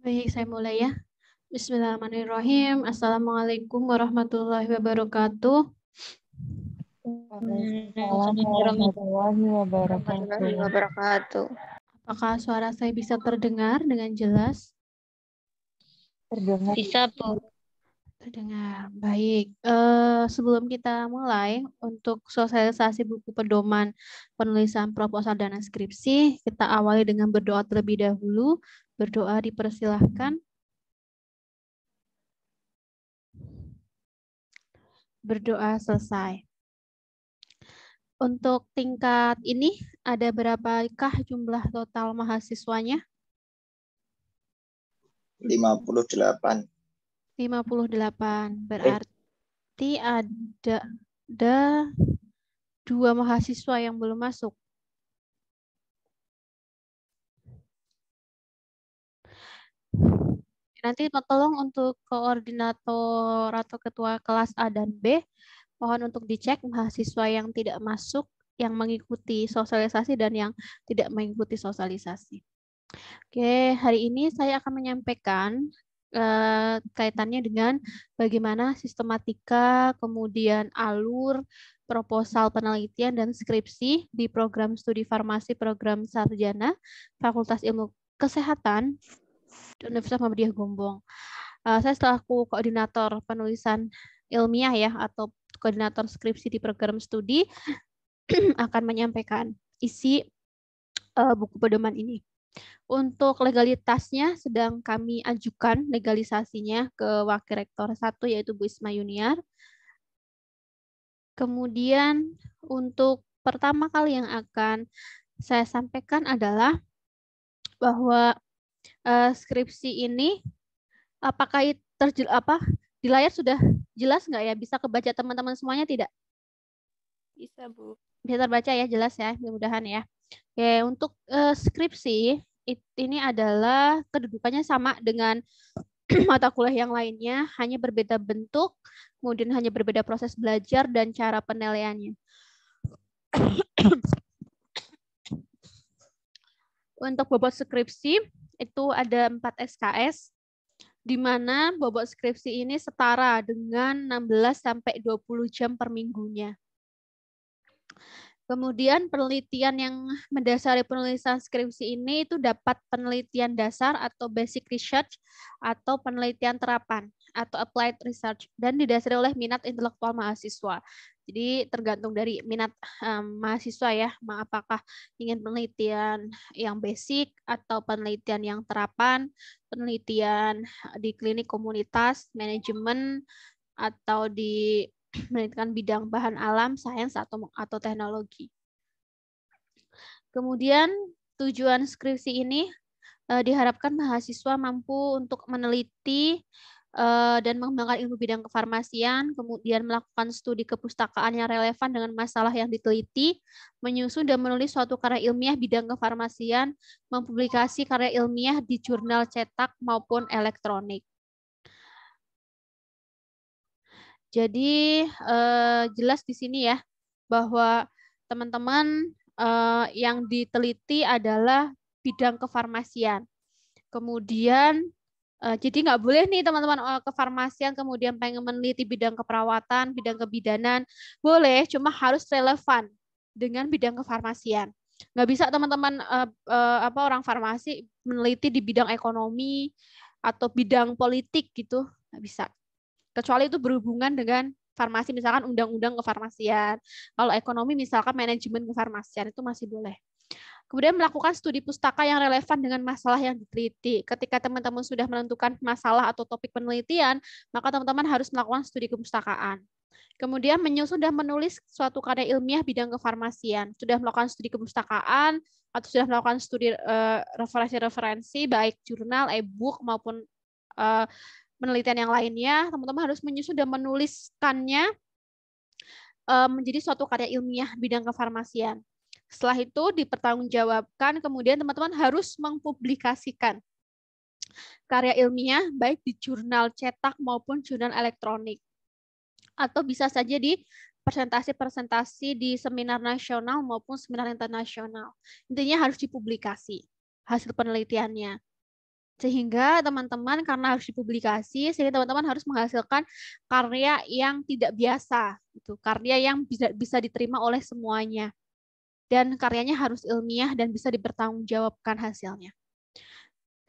Baik, saya mulai ya. Bismillahirrahmanirrahim. Assalamualaikum warahmatullahi wabarakatuh. Waalaikumsalam warahmatullahi wabarakatuh. Apakah suara saya bisa terdengar dengan jelas? Terdengar. Bisa, Bu. Terdengar. Baik. Sebelum kita mulai untuk sosialisasi buku pedoman penulisan proposal dan skripsi, kita awali dengan berdoa terlebih dahulu. Berdoa dipersilahkan. Berdoa selesai. Untuk tingkat ini, ada berapakah jumlah total mahasiswanya? 58. 58. Berarti ada 2 mahasiswa yang belum masuk. Nanti tolong untuk koordinator atau ketua kelas A dan B, mohon untuk dicek mahasiswa yang tidak masuk, yang mengikuti sosialisasi dan yang tidak mengikuti sosialisasi. Oke, hari ini saya akan menyampaikan kaitannya dengan bagaimana sistematika, kemudian alur, proposal penelitian, dan skripsi di program studi farmasi program sarjana Fakultas Ilmu Kesehatan Universitas Muhammadiyah Gombong. Saya selaku koordinator penulisan ilmiah ya, atau koordinator skripsi di program studi akan menyampaikan isi buku pedoman ini. Untuk legalitasnya sedang kami ajukan legalisasinya ke Wakil Rektor 1 yaitu Bu Isma Yuniar. Kemudian untuk pertama kali yang akan saya sampaikan adalah bahwa skripsi ini apakah di layar sudah jelas nggak ya? Bisa kebaca teman-teman semuanya tidak? Bisa, Bu. Bisa terbaca ya, jelas ya, mudah-mudahan ya. Oke, untuk skripsi ini adalah kedudukannya sama dengan mata kuliah yang lainnya, hanya berbeda bentuk, kemudian hanya berbeda proses belajar dan cara penilaiannya. Untuk bobot skripsi itu ada 4 SKS, di mana bobot skripsi ini setara dengan 16 sampai 20 jam per minggunya. Kemudian penelitian yang mendasari penulisan skripsi ini itu dapat penelitian dasar atau basic research atau penelitian terapan atau applied research dan didasari oleh minat intelektual mahasiswa. Jadi tergantung dari minat mahasiswa ya, apakah ingin penelitian yang basic atau penelitian yang terapan, penelitian di klinik komunitas, manajemen, atau di menelitikan bidang bahan alam, sains, atau teknologi. Kemudian tujuan skripsi ini diharapkan mahasiswa mampu untuk meneliti dan mengembangkan ilmu bidang kefarmasian, kemudian melakukan studi kepustakaan yang relevan dengan masalah yang diteliti, menyusun dan menulis suatu karya ilmiah bidang kefarmasian, mempublikasi karya ilmiah di jurnal cetak maupun elektronik. Jadi jelas di sini ya bahwa teman-teman yang diteliti adalah bidang kefarmasian. Kemudian jadi nggak boleh nih teman-teman kefarmasian kemudian pengen meneliti bidang keperawatan, bidang kebidanan, boleh, cuma harus relevan dengan bidang kefarmasian. Nggak bisa teman-teman orang farmasi meneliti di bidang ekonomi atau bidang politik gitu, nggak bisa. Kecuali itu berhubungan dengan farmasi, misalkan undang-undang kefarmasian. Kalau ekonomi misalkan manajemen kefarmasian itu masih boleh. Kemudian melakukan studi pustaka yang relevan dengan masalah yang diteliti. Ketika teman-teman sudah menentukan masalah atau topik penelitian, maka teman-teman harus melakukan studi kepustakaan. Kemudian menyusun dan menulis suatu karya ilmiah bidang kefarmasian. Sudah melakukan studi kepustakaan atau sudah melakukan studi referensi-referensi baik jurnal, e-book maupun penelitian yang lainnya, teman-teman harus menyusun dan menuliskannya menjadi suatu karya ilmiah bidang kefarmasian. Setelah itu dipertanggungjawabkan, kemudian teman-teman harus mempublikasikan karya ilmiah baik di jurnal cetak maupun jurnal elektronik. Atau bisa saja di presentasi-presentasi di seminar nasional maupun seminar internasional. Intinya harus dipublikasi hasil penelitiannya. Sehingga teman-teman karena harus dipublikasi, sehingga teman-teman harus menghasilkan karya yang tidak biasa, itu karya yang bisa diterima oleh semuanya, dan karyanya harus ilmiah dan bisa dipertanggungjawabkan hasilnya.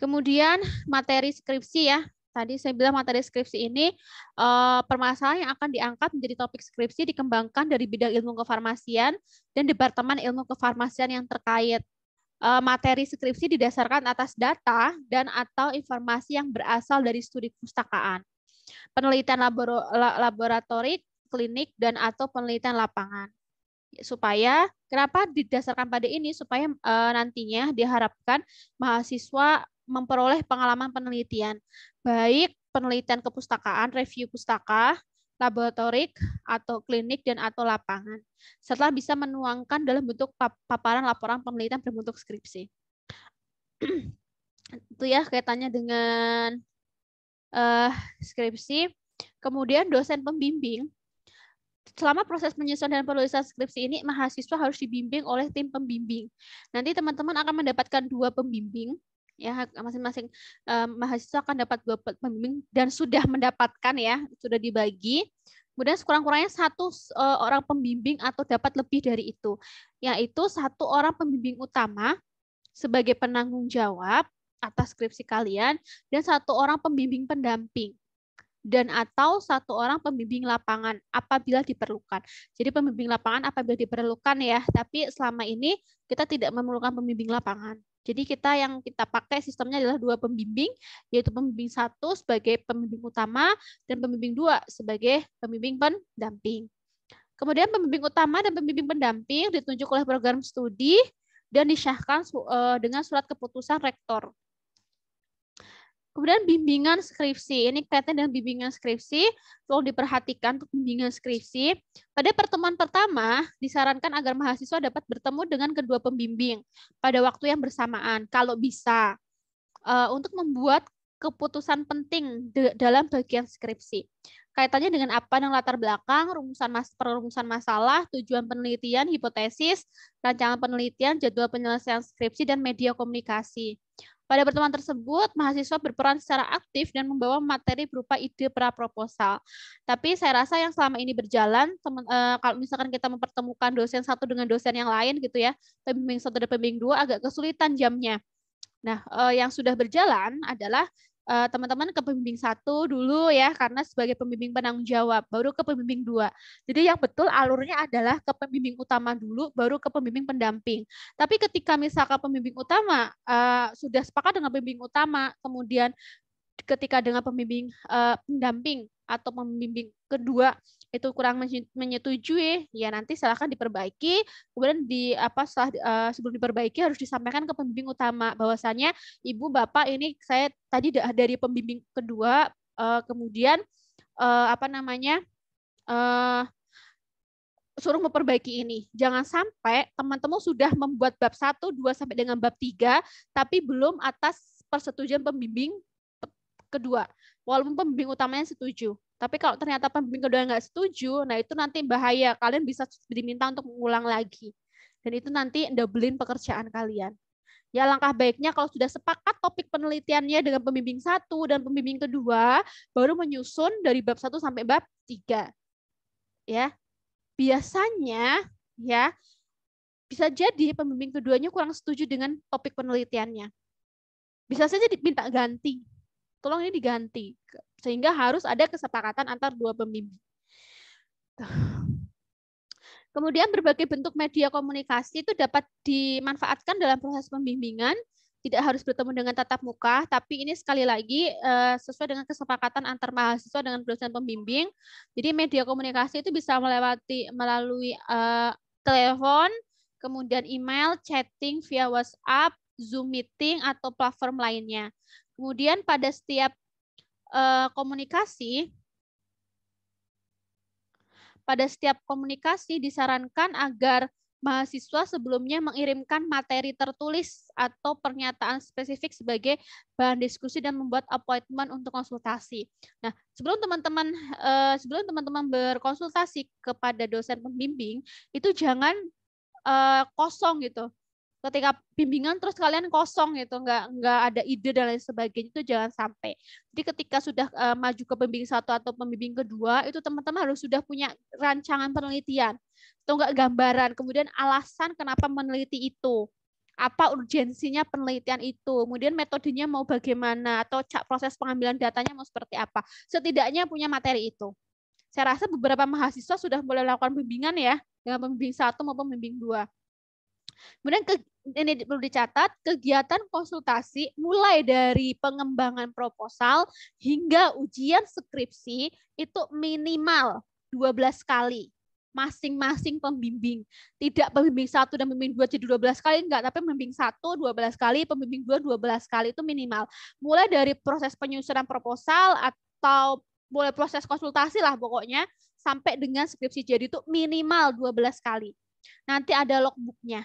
Kemudian materi skripsi ya, tadi saya bilang materi skripsi ini permasalahan yang akan diangkat menjadi topik skripsi dikembangkan dari bidang ilmu kefarmasian dan departemen ilmu kefarmasian yang terkait. Materi skripsi didasarkan atas data dan atau informasi yang berasal dari studi pustakaan, penelitian laboratorik, klinik, dan atau penelitian lapangan. Supaya, kenapa didasarkan pada ini? Supaya nantinya diharapkan mahasiswa memperoleh pengalaman penelitian, baik penelitian kepustakaan, review pustaka, laboratorik, atau klinik, dan atau lapangan, setelah bisa menuangkan dalam bentuk paparan laporan penelitian berbentuk skripsi. Itu ya kaitannya dengan skripsi. Kemudian dosen pembimbing, selama proses penyusunan dan penulisan skripsi ini, mahasiswa harus dibimbing oleh tim pembimbing. Nanti teman-teman akan mendapatkan 2 pembimbing, ya masing-masing mahasiswa akan dapat 2 pembimbing dan sudah mendapatkan ya, sudah dibagi. Kemudian sekurang-kurangnya 1 orang pembimbing atau dapat lebih dari itu, yaitu 1 orang pembimbing utama sebagai penanggung jawab atas skripsi kalian dan 1 orang pembimbing pendamping dan atau 1 orang pembimbing lapangan apabila diperlukan. Jadi pembimbing lapangan apabila diperlukan ya, tapi selama ini kita tidak memerlukan pembimbing lapangan. Jadi yang kita pakai sistemnya adalah 2 pembimbing, yaitu pembimbing 1 sebagai pembimbing utama dan pembimbing 2 sebagai pembimbing pendamping. Kemudian pembimbing utama dan pembimbing pendamping ditunjuk oleh program studi dan disahkan dengan surat keputusan rektor. Kemudian bimbingan skripsi, ini kaitan dengan bimbingan skripsi, tolong diperhatikan untuk bimbingan skripsi. Pada pertemuan pertama, disarankan agar mahasiswa dapat bertemu dengan kedua pembimbing pada waktu yang bersamaan, kalau bisa, untuk membuat keputusan penting dalam bagian skripsi. Kaitannya dengan apa? Dengan latar belakang, perumusan masalah, tujuan penelitian, hipotesis, rancangan penelitian, jadwal penyelesaian skripsi, dan media komunikasi. Pada pertemuan tersebut, mahasiswa berperan secara aktif dan membawa materi berupa ide pra-proposal. Tapi saya rasa yang selama ini berjalan, kalau misalkan kita mempertemukan dosen satu dengan dosen yang lain gitu ya, pembimbing 1 dan pembimbing 2 agak kesulitan jamnya. Nah, yang sudah berjalan adalah teman-teman ke pembimbing 1 dulu ya, karena sebagai pembimbing penanggung jawab, baru ke pembimbing 2. Jadi yang betul alurnya adalah ke pembimbing utama dulu, baru ke pembimbing pendamping. Tapi ketika misalkan pembimbing utama sudah sepakat dengan pembimbing utama, kemudian ketika dengan pembimbing pendamping atau pembimbing kedua itu kurang menyetujui, ya nanti silakan diperbaiki. Kemudian sebelum diperbaiki harus disampaikan ke pembimbing utama bahwasanya Ibu Bapak ini saya tadi dari pembimbing kedua kemudian suruh memperbaiki ini. Jangan sampai teman-teman sudah membuat bab 1, 2 sampai dengan bab 3 tapi belum atas persetujuan pembimbing kedua. Walaupun pembimbing utamanya setuju. Tapi kalau ternyata pembimbing kedua nggak setuju, nah itu nanti bahaya. Kalian bisa diminta untuk mengulang lagi. Dan itu nanti doublein pekerjaan kalian. Ya langkah baiknya kalau sudah sepakat topik penelitiannya dengan pembimbing 1 dan pembimbing kedua, baru menyusun dari bab 1 sampai bab 3. Ya. Biasanya ya bisa jadi pembimbing keduanya kurang setuju dengan topik penelitiannya. Bisa saja diminta ganti. Tolong ini diganti, sehingga harus ada kesepakatan antar 2 pembimbing. Kemudian berbagai bentuk media komunikasi itu dapat dimanfaatkan dalam proses pembimbingan, tidak harus bertemu dengan tatap muka, tapi ini sekali lagi sesuai dengan kesepakatan antar mahasiswa dengan dosen pembimbing. Jadi media komunikasi itu bisa melalui telepon, kemudian email, chatting via WhatsApp, Zoom meeting, atau platform lainnya. Kemudian pada setiap komunikasi disarankan agar mahasiswa sebelumnya mengirimkan materi tertulis atau pernyataan spesifik sebagai bahan diskusi dan membuat appointment untuk konsultasi. Nah, sebelum teman-teman berkonsultasi kepada dosen pembimbing, itu jangan kosong gitu. ketika bimbingan terus kalian kosong gitu, nggak ada ide dan lain sebagainya, itu jangan sampai. Jadi ketika sudah maju ke pembimbing 1 atau pembimbing kedua, itu teman-teman harus sudah punya rancangan penelitian atau enggak gambaran, kemudian alasan kenapa meneliti itu, apa urgensinya penelitian itu, kemudian metodenya mau bagaimana, atau proses pengambilan datanya mau seperti apa. Setidaknya punya materi itu. Saya rasa beberapa mahasiswa sudah boleh melakukan bimbingan ya, dengan pembimbing 1 maupun pembimbing 2. Kemudian ini perlu dicatat, kegiatan konsultasi mulai dari pengembangan proposal hingga ujian skripsi itu minimal 12 kali masing-masing pembimbing. Tidak pembimbing 1 dan pembimbing 2 jadi 12 kali, enggak, tapi pembimbing 1 12 kali, pembimbing 2 12 kali, itu minimal. Mulai dari proses penyusunan proposal atau boleh proses konsultasi lah pokoknya, sampai dengan skripsi jadi itu minimal 12 kali. Nanti ada logbooknya.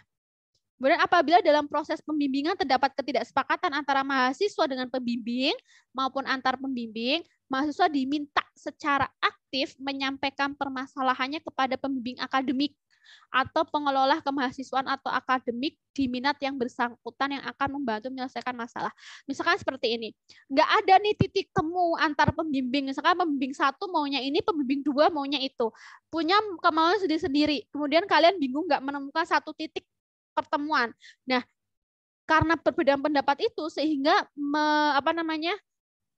Kemudian apabila dalam proses pembimbingan terdapat ketidaksepakatan antara mahasiswa dengan pembimbing maupun antar pembimbing, mahasiswa diminta secara aktif menyampaikan permasalahannya kepada pembimbing akademik atau pengelola kemahasiswaan atau akademik di minat yang bersangkutan yang akan membantu menyelesaikan masalah. Misalkan seperti ini, nggak ada nih titik temu antar pembimbing. Misalkan pembimbing 1 maunya ini, pembimbing 2 maunya itu. Punya kemauan sendiri-sendiri. Kemudian kalian bingung nggak menemukan satu titik pertemuan. Nah, karena perbedaan pendapat itu sehingga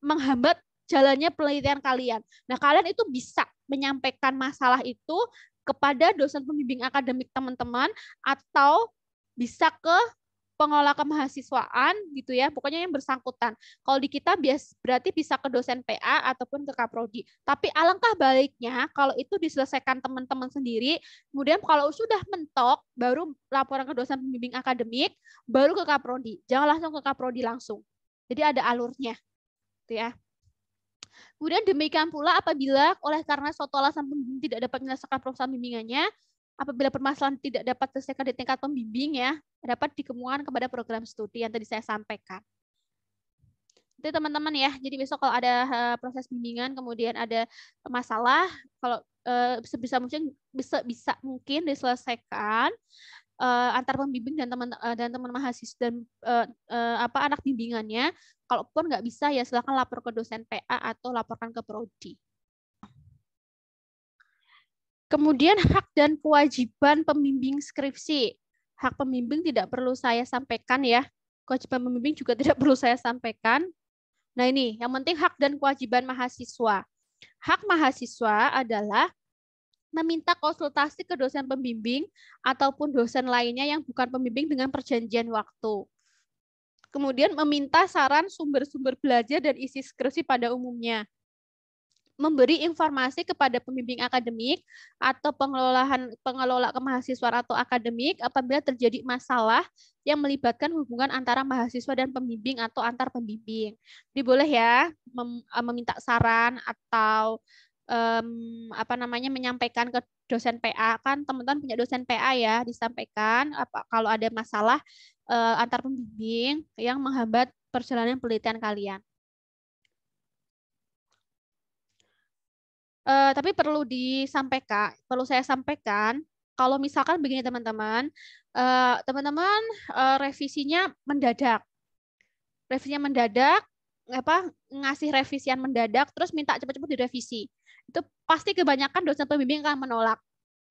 menghambat jalannya penelitian kalian. Nah, kalian itu bisa menyampaikan masalah itu kepada dosen pembimbing akademik teman-teman atau bisa ke pengelola kemahasiswaan gitu ya, pokoknya yang bersangkutan. Kalau di kita berarti bisa ke dosen PA ataupun ke Kaprodi. Tapi alangkah baiknya kalau itu diselesaikan teman-teman sendiri, kemudian kalau sudah mentok baru laporan ke dosen pembimbing akademik, baru ke Kaprodi. Jangan langsung ke Kaprodi langsung. Jadi ada alurnya. Gitu ya. Kemudian demikian pula apabila oleh karena suatu alasan pembimbing tidak dapat menyelesaikan proposal bimbingannya, apabila permasalahan tidak dapat diselesaikan di tingkat pembimbing ya, dapat dikemukakan kepada program studi yang tadi saya sampaikan. Itu teman-teman ya. Jadi besok kalau ada proses bimbingan kemudian ada masalah, kalau sebisa mungkin diselesaikan antar pembimbing dan teman mahasiswa dan anak bimbingannya. Kalaupun nggak bisa ya silakan lapor ke dosen PA atau laporkan ke prodi. Kemudian hak dan kewajiban pembimbing skripsi. Hak pembimbing tidak perlu saya sampaikan ya. Kewajiban pembimbing juga tidak perlu saya sampaikan. Nah ini, yang penting hak dan kewajiban mahasiswa. Hak mahasiswa adalah meminta konsultasi ke dosen pembimbing ataupun dosen lainnya yang bukan pembimbing dengan perjanjian waktu. Kemudian meminta saran sumber-sumber belajar dan isi skripsi pada umumnya. Memberi informasi kepada pembimbing akademik atau pengelola kemahasiswaan atau akademik apabila terjadi masalah yang melibatkan hubungan antara mahasiswa dan pembimbing atau antar pembimbing. Jadi boleh ya meminta saran atau menyampaikan ke dosen PA, kan teman-teman punya dosen PA ya, disampaikan kalau ada masalah antar pembimbing yang menghambat perjalanan penelitian kalian. Tapi perlu saya sampaikan, kalau misalkan begini teman-teman, revisinya mendadak. Revisinya mendadak, ngasih revisian mendadak, terus minta cepat-cepat direvisi. Itu pasti kebanyakan dosen pembimbing akan menolak.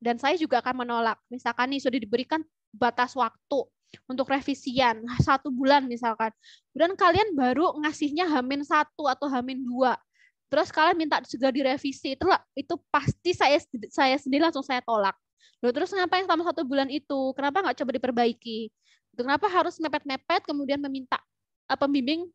Dan saya juga akan menolak. Misalkan nih sudah diberikan batas waktu untuk revisian, 1 bulan misalkan. Kemudian kalian baru ngasihnya H-1 atau H-2. Terus kalian minta segera direvisi, itu pasti saya sendiri langsung saya tolak. Loh, terus ngapain selama 1 bulan itu? Kenapa nggak coba diperbaiki? Kenapa harus mepet-mepet kemudian meminta pembimbing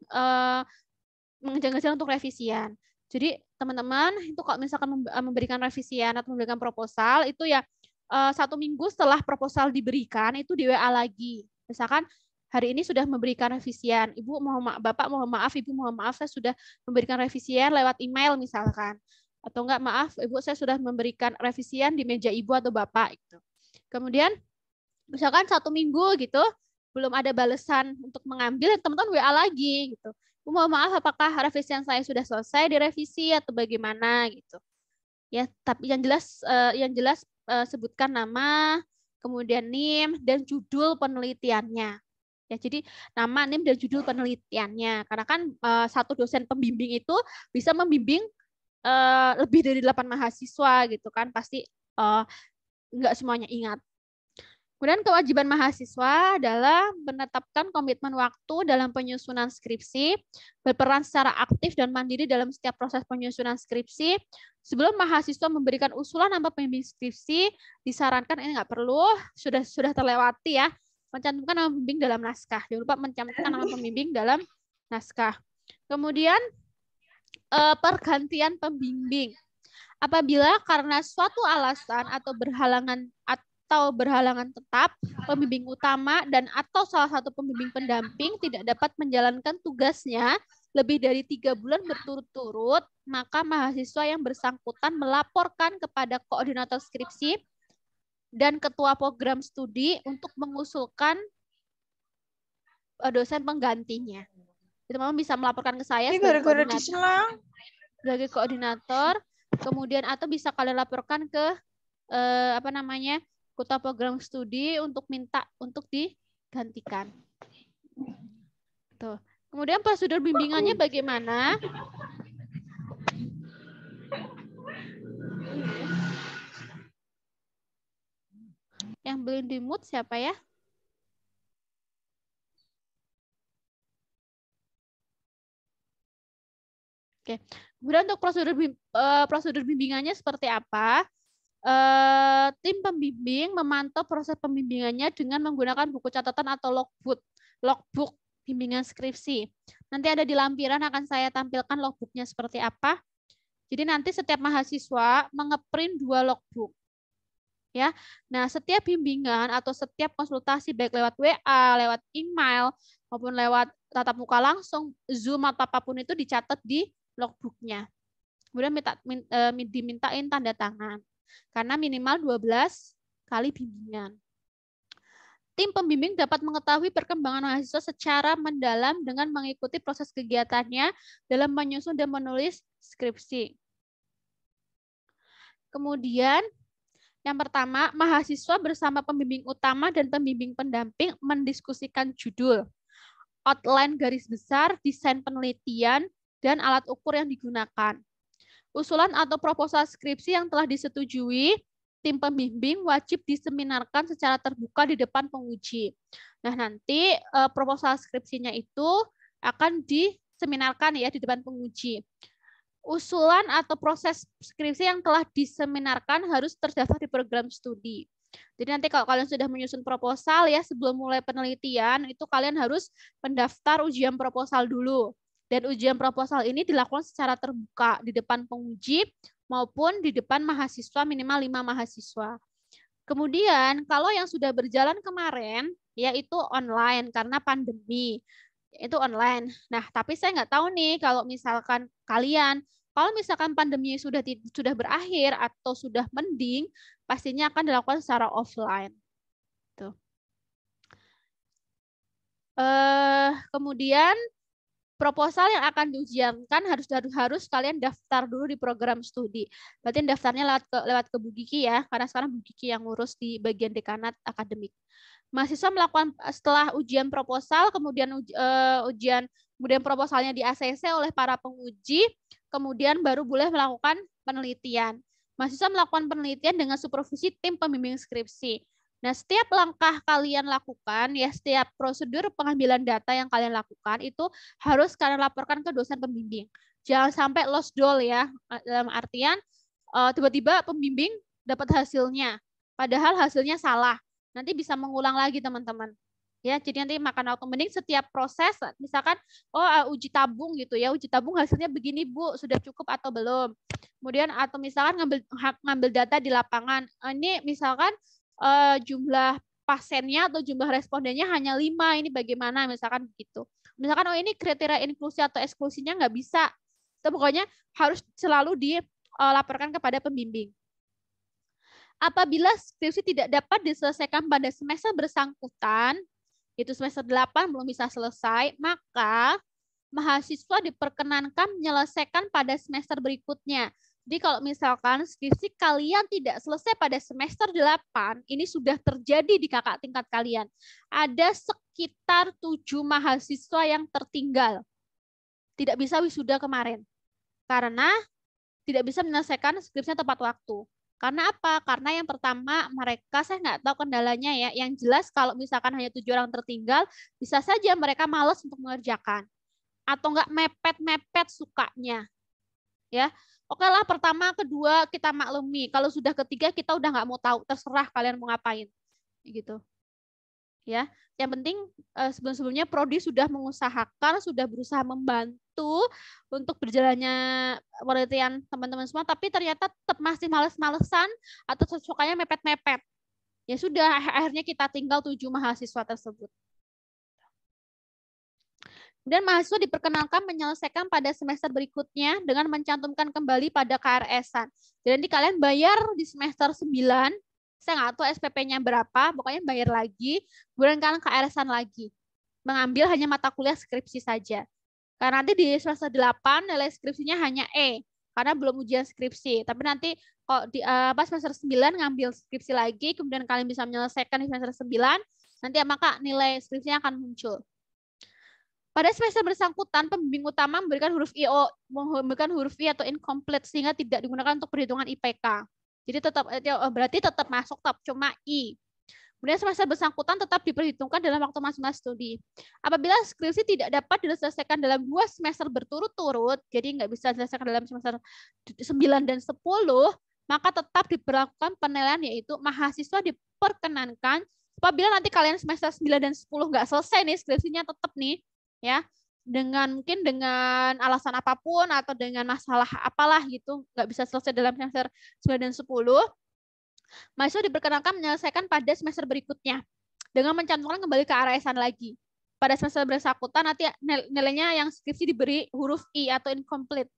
mengejar-ngejar untuk revisian? Jadi teman-teman itu kalau misalkan memberikan revisian atau memberikan proposal itu ya 1 minggu setelah proposal diberikan itu di WA lagi. Misalkan hari ini sudah memberikan revisian. Ibu Bapak mohon maaf, Ibu mohon maaf saya sudah memberikan revisian lewat email misalkan. Atau enggak, maaf Ibu saya sudah memberikan revisian di meja Ibu atau Bapak gitu. Kemudian misalkan 1 minggu gitu belum ada balasan untuk mengambil, teman-teman WA lagi gitu. Ibu mohon maaf apakah revisian saya sudah selesai direvisi atau bagaimana gitu. Ya, tapi yang jelas sebutkan nama, kemudian NIM, dan judul penelitiannya. Ya, jadi nama, NIM, dan judul penelitiannya. Karena kan satu dosen pembimbing itu bisa membimbing lebih dari 8 mahasiswa gitu kan, pasti nggak semuanya ingat. Kemudian kewajiban mahasiswa adalah menetapkan komitmen waktu dalam penyusunan skripsi, berperan secara aktif dan mandiri dalam setiap proses penyusunan skripsi. Sebelum mahasiswa memberikan usulan nama pembimbing skripsi, disarankan ini nggak perlu, sudah terlewati ya, mencantumkan nama pembimbing dalam naskah. Jangan lupa mencantumkan nama pembimbing dalam naskah. Kemudian pergantian pembimbing. Apabila karena suatu alasan atau berhalangan tetap, pembimbing utama dan atau salah satu pembimbing pendamping tidak dapat menjalankan tugasnya lebih dari 3 bulan berturut-turut, maka mahasiswa yang bersangkutan melaporkan kepada koordinator skripsi dan ketua program studi untuk mengusulkan dosen penggantinya. Teman-teman bisa melaporkan ke saya sebagai koordinator, kemudian atau bisa kalian laporkan ke ketua program studi untuk minta untuk digantikan. Tuh. Kemudian prosedur bimbingannya bagaimana? Yang belum di-mute siapa ya? Oke. Kemudian untuk prosedur bimbingannya seperti apa? Tim pembimbing memantau proses pembimbingannya dengan menggunakan buku catatan atau logbook bimbingan skripsi. Nanti ada di lampiran akan saya tampilkan logbooknya seperti apa. Jadi nanti setiap mahasiswa mengeprint 2 logbook. Ya. Nah, setiap bimbingan atau setiap konsultasi baik lewat WA, lewat email maupun lewat tatap muka langsung, Zoom atau apapun itu dicatat di logbooknya. Kemudian dimintain tanda tangan. Karena minimal 12 kali bimbingan. Tim pembimbing dapat mengetahui perkembangan mahasiswa secara mendalam dengan mengikuti proses kegiatannya dalam menyusun dan menulis skripsi. Kemudian, yang pertama, mahasiswa bersama pembimbing utama dan pembimbing pendamping mendiskusikan judul, outline garis besar, desain penelitian, dan alat ukur yang digunakan. Usulan atau proposal skripsi yang telah disetujui, tim pembimbing wajib diseminarkan secara terbuka di depan penguji. Nah, nanti proposal skripsinya itu akan diseminarkan ya di depan penguji. Usulan atau proses skripsi yang telah diseminarkan harus terdaftar di program studi. Jadi nanti kalau kalian sudah menyusun proposal ya, sebelum mulai penelitian, itu kalian harus mendaftar ujian proposal dulu. Dan ujian proposal ini dilakukan secara terbuka di depan penguji maupun di depan mahasiswa, minimal 5 mahasiswa. Kemudian kalau yang sudah berjalan kemarin, yaitu online karena pandemi, itu online. Nah, tapi saya nggak tahu nih kalau misalkan pandemi sudah berakhir atau sudah mending, pastinya akan dilakukan secara offline. Tuh. Kemudian proposal yang akan diujiankan harus kalian daftar dulu di program studi. Berarti daftarnya lewat ke Bu Giki ya, karena sekarang Bu Giki yang ngurus di bagian dekanat akademik. Mahasiswa melakukan setelah ujian proposal, kemudian proposalnya di ACC oleh para penguji, kemudian baru boleh melakukan penelitian. Mahasiswa melakukan penelitian dengan supervisi tim pembimbing skripsi. Nah, setiap langkah kalian lakukan, ya setiap prosedur pengambilan data yang kalian lakukan itu harus kalian laporkan ke dosen pembimbing. Jangan sampai lost doll ya, dalam artian tiba-tiba pembimbing dapat hasilnya, padahal hasilnya salah. Nanti bisa mengulang lagi teman-teman. Ya, jadi nanti makan waktu. Mending setiap proses, misalkan uji tabung gitu ya, uji tabung hasilnya begini Bu, sudah cukup atau belum? Kemudian atau misalkan ngambil data di lapangan, ini misalkan jumlah pasiennya atau jumlah respondennya hanya 5, ini bagaimana misalkan begitu. Misalkan ini kriteria inklusi atau eksklusinya nggak bisa, itu pokoknya harus selalu dilaporkan kepada pembimbing. Apabila skripsi tidak dapat diselesaikan pada semester bersangkutan, itu semester 8 belum bisa selesai, maka mahasiswa diperkenankan menyelesaikan pada semester berikutnya. Jadi kalau misalkan skripsi kalian tidak selesai pada semester 8, ini sudah terjadi di kakak tingkat kalian. Ada sekitar 7 mahasiswa yang tertinggal. Tidak bisa wisuda kemarin. Karena tidak bisa menyelesaikan skripsinya tepat waktu. Karena apa? Karena yang pertama mereka, saya nggak tahu kendalanya ya. Yang jelas kalau misalkan hanya 7 orang tertinggal, bisa saja mereka malas untuk mengerjakan. Atau nggak mepet-mepet sukanya. Ya, oke lah, pertama, kedua kita maklumi. Kalau sudah ketiga kita udah nggak mau tahu, terserah kalian mau ngapain, gitu. Ya, yang penting sebelum-sebelumnya Prodi sudah mengusahakan, sudah berusaha membantu untuk berjalannya penelitian teman-teman semua, tapi ternyata tetap masih males-malesan atau sukanya mepet-mepet. Ya sudah, akhirnya kita tinggal 7 mahasiswa tersebut. Dan mahasiswa diperkenalkan menyelesaikan pada semester berikutnya dengan mencantumkan kembali pada KRS-an. Jadi kalian bayar di semester 9, saya nggak tahu SPP-nya berapa, pokoknya bayar lagi, kemudian kalian KRS-an lagi. Mengambil hanya mata kuliah skripsi saja. Karena nanti di semester 8 nilai skripsinya hanya E, karena belum ujian skripsi. Tapi nanti kalau di semester 9 ngambil skripsi lagi, kemudian kalian bisa menyelesaikan di semester 9, nanti maka nilai skripsinya akan muncul. Pada semester bersangkutan, pembimbing utama memberikan huruf I atau incomplete sehingga tidak digunakan untuk perhitungan IPK. Jadi berarti tetap masuk cuma I. Kemudian semester bersangkutan tetap diperhitungkan dalam waktu masing-masing studi. Apabila skripsi tidak dapat diselesaikan dalam 2 semester berturut-turut, jadi nggak bisa diselesaikan dalam semester 9 dan 10, maka tetap diberlakukan penilaian, yaitu mahasiswa diperkenankan apabila nanti kalian semester 9 dan 10 nggak selesai nih skripsinya, tetap nih, ya, mungkin dengan alasan apapun atau dengan masalah apalah gitu, nggak bisa selesai dalam semester 9 dan 10, mahasiswa diperkenankan menyelesaikan pada semester berikutnya dengan mencantumkan kembali ke KRS-an lagi. Pada semester bersangkutan nanti nilainya yang skripsi diberi huruf I atau incomplete.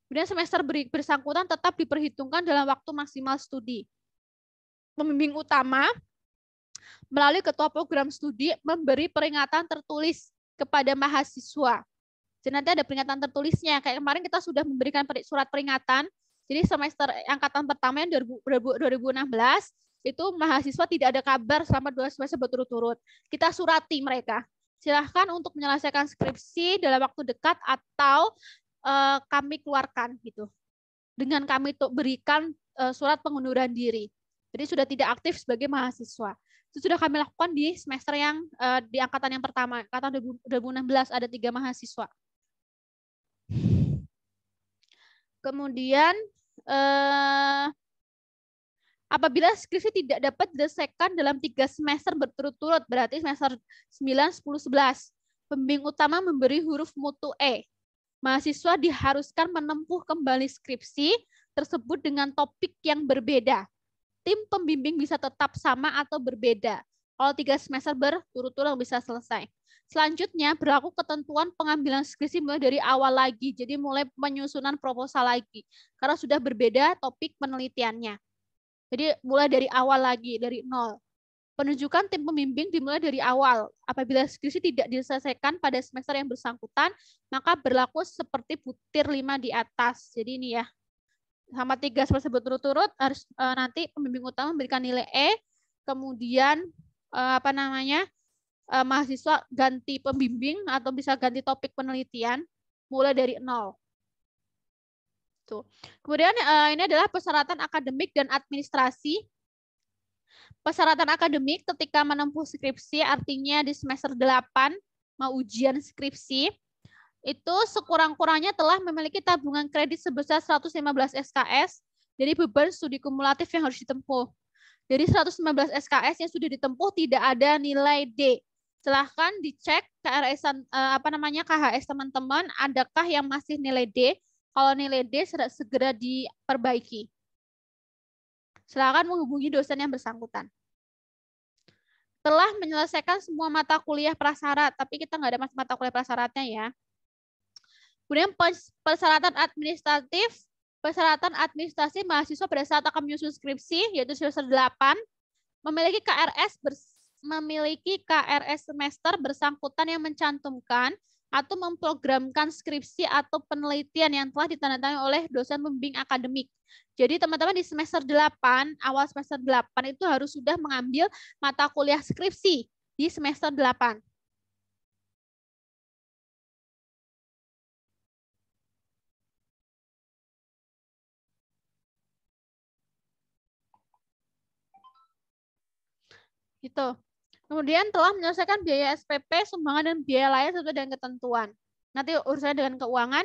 Kemudian semester bersangkutan tetap diperhitungkan dalam waktu maksimal studi. Pembimbing utama melalui ketua program studi memberi peringatan tertulis kepada mahasiswa. Jadi nanti ada peringatan tertulisnya. Kayak kemarin kita sudah memberikan surat peringatan. Jadi semester angkatan pertama yang 2016 itu mahasiswa tidak ada kabar selama 2 semester berturut-turut. Kita surati mereka. Silahkan untuk menyelesaikan skripsi dalam waktu dekat atau kami keluarkan gitu. Dengan kami berikan surat pengunduran diri. Jadi sudah tidak aktif sebagai mahasiswa. Itu sudah kami lakukan di semester yang di angkatan yang pertama, angkatan 2016 ada 3 mahasiswa. Kemudian apabila skripsi tidak dapat diselesaikan dalam 3 semester berturut-turut, berarti semester 9, 10, 11, pembimbing utama memberi huruf mutu E. Mahasiswa diharuskan menempuh kembali skripsi tersebut dengan topik yang berbeda. Tim pembimbing bisa tetap sama atau berbeda. Kalau 3 semester berturut-turut bisa selesai. Selanjutnya berlaku ketentuan pengambilan skripsi mulai dari awal lagi. Jadi mulai penyusunan proposal lagi. Karena sudah berbeda topik penelitiannya. Jadi mulai dari awal lagi, dari nol. Penunjukan tim pembimbing dimulai dari awal. Apabila skripsi tidak diselesaikan pada semester yang bersangkutan, maka berlaku seperti butir 5 di atas. Jadi ini ya. Sama 3 semester berturut-turut harus nanti pembimbing utama memberikan nilai E, kemudian mahasiswa ganti pembimbing atau bisa ganti topik penelitian mulai dari 0. Tuh. Kemudian ini adalah persyaratan akademik dan administrasi. Persyaratan akademik ketika menempuh skripsi artinya di semester 8 mau ujian skripsi itu sekurang-kurangnya telah memiliki tabungan kredit sebesar 115 SKS dari beban studi kumulatif yang harus ditempuh. Dari 115 SKS yang sudah ditempuh tidak ada nilai D. Silahkan dicek KHS teman-teman, adakah yang masih nilai D? Kalau nilai D segera diperbaiki. Silahkan menghubungi dosen yang bersangkutan. Telah menyelesaikan semua mata kuliah prasyarat, tapi kita nggak ada mata kuliah prasyaratnya ya. Kemudian persyaratan administrasi mahasiswa pada saat akan menyusun skripsi, yaitu semester 8, memiliki KRS semester bersangkutan yang mencantumkan atau memprogramkan skripsi atau penelitian yang telah ditandatangani oleh dosen pembimbing akademik. Jadi teman-teman di semester 8, awal semester 8 itu harus sudah mengambil mata kuliah skripsi di semester 8. Gitu. Kemudian telah menyelesaikan biaya SPP, sumbangan dan biaya lain sesuai dengan ketentuan. Nanti urusannya dengan keuangan,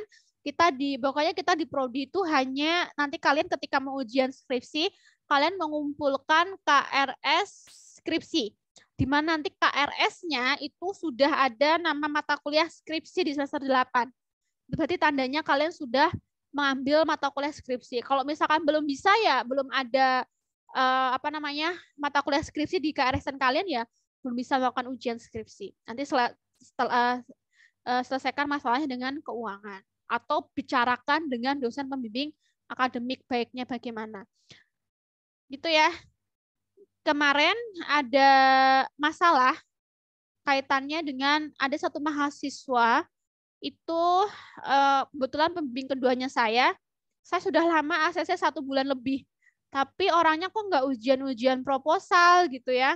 pokoknya kita di prodi itu hanya nanti kalian ketika mau ujian skripsi, kalian mengumpulkan KRS skripsi. Di mana nanti KRS-nya itu sudah ada nama mata kuliah skripsi di semester 8. Berarti tandanya kalian sudah mengambil mata kuliah skripsi. Kalau misalkan belum bisa ya, belum ada mata kuliah skripsi di KRS-an kalian ya, belum bisa melakukan ujian skripsi. Nanti setelah selesaikan masalahnya dengan keuangan atau bicarakan dengan dosen pembimbing akademik baiknya bagaimana. Gitu ya. Kemarin ada masalah kaitannya dengan ada satu mahasiswa itu kebetulan pembimbing keduanya saya sudah lama ACC 1 bulan lebih. Tapi orangnya kok nggak ujian-ujian proposal gitu ya.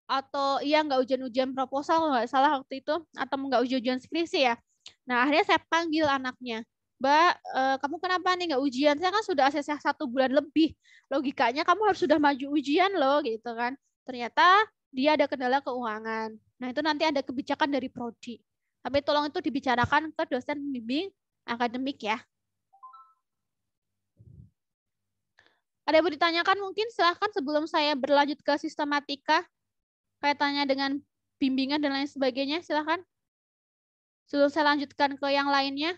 Atau iya nggak ujian-ujian proposal nggak salah waktu itu. Atau nggak ujian-ujian skripsi ya. Nah akhirnya saya panggil anaknya. Mbak, kamu kenapa nih nggak ujian? Saya kan sudah ACC 1 bulan lebih. Logikanya kamu harus sudah maju ujian loh gitu kan. Ternyata dia ada kendala keuangan. Nah itu nanti ada kebijakan dari prodi. Tapi tolong itu dibicarakan ke dosen pembimbing akademik ya. Ada yang mau ditanyakan mungkin silahkan sebelum saya berlanjut ke sistematika kaitannya dengan bimbingan dan lain sebagainya, silahkan. Sebelum saya lanjutkan ke yang lainnya.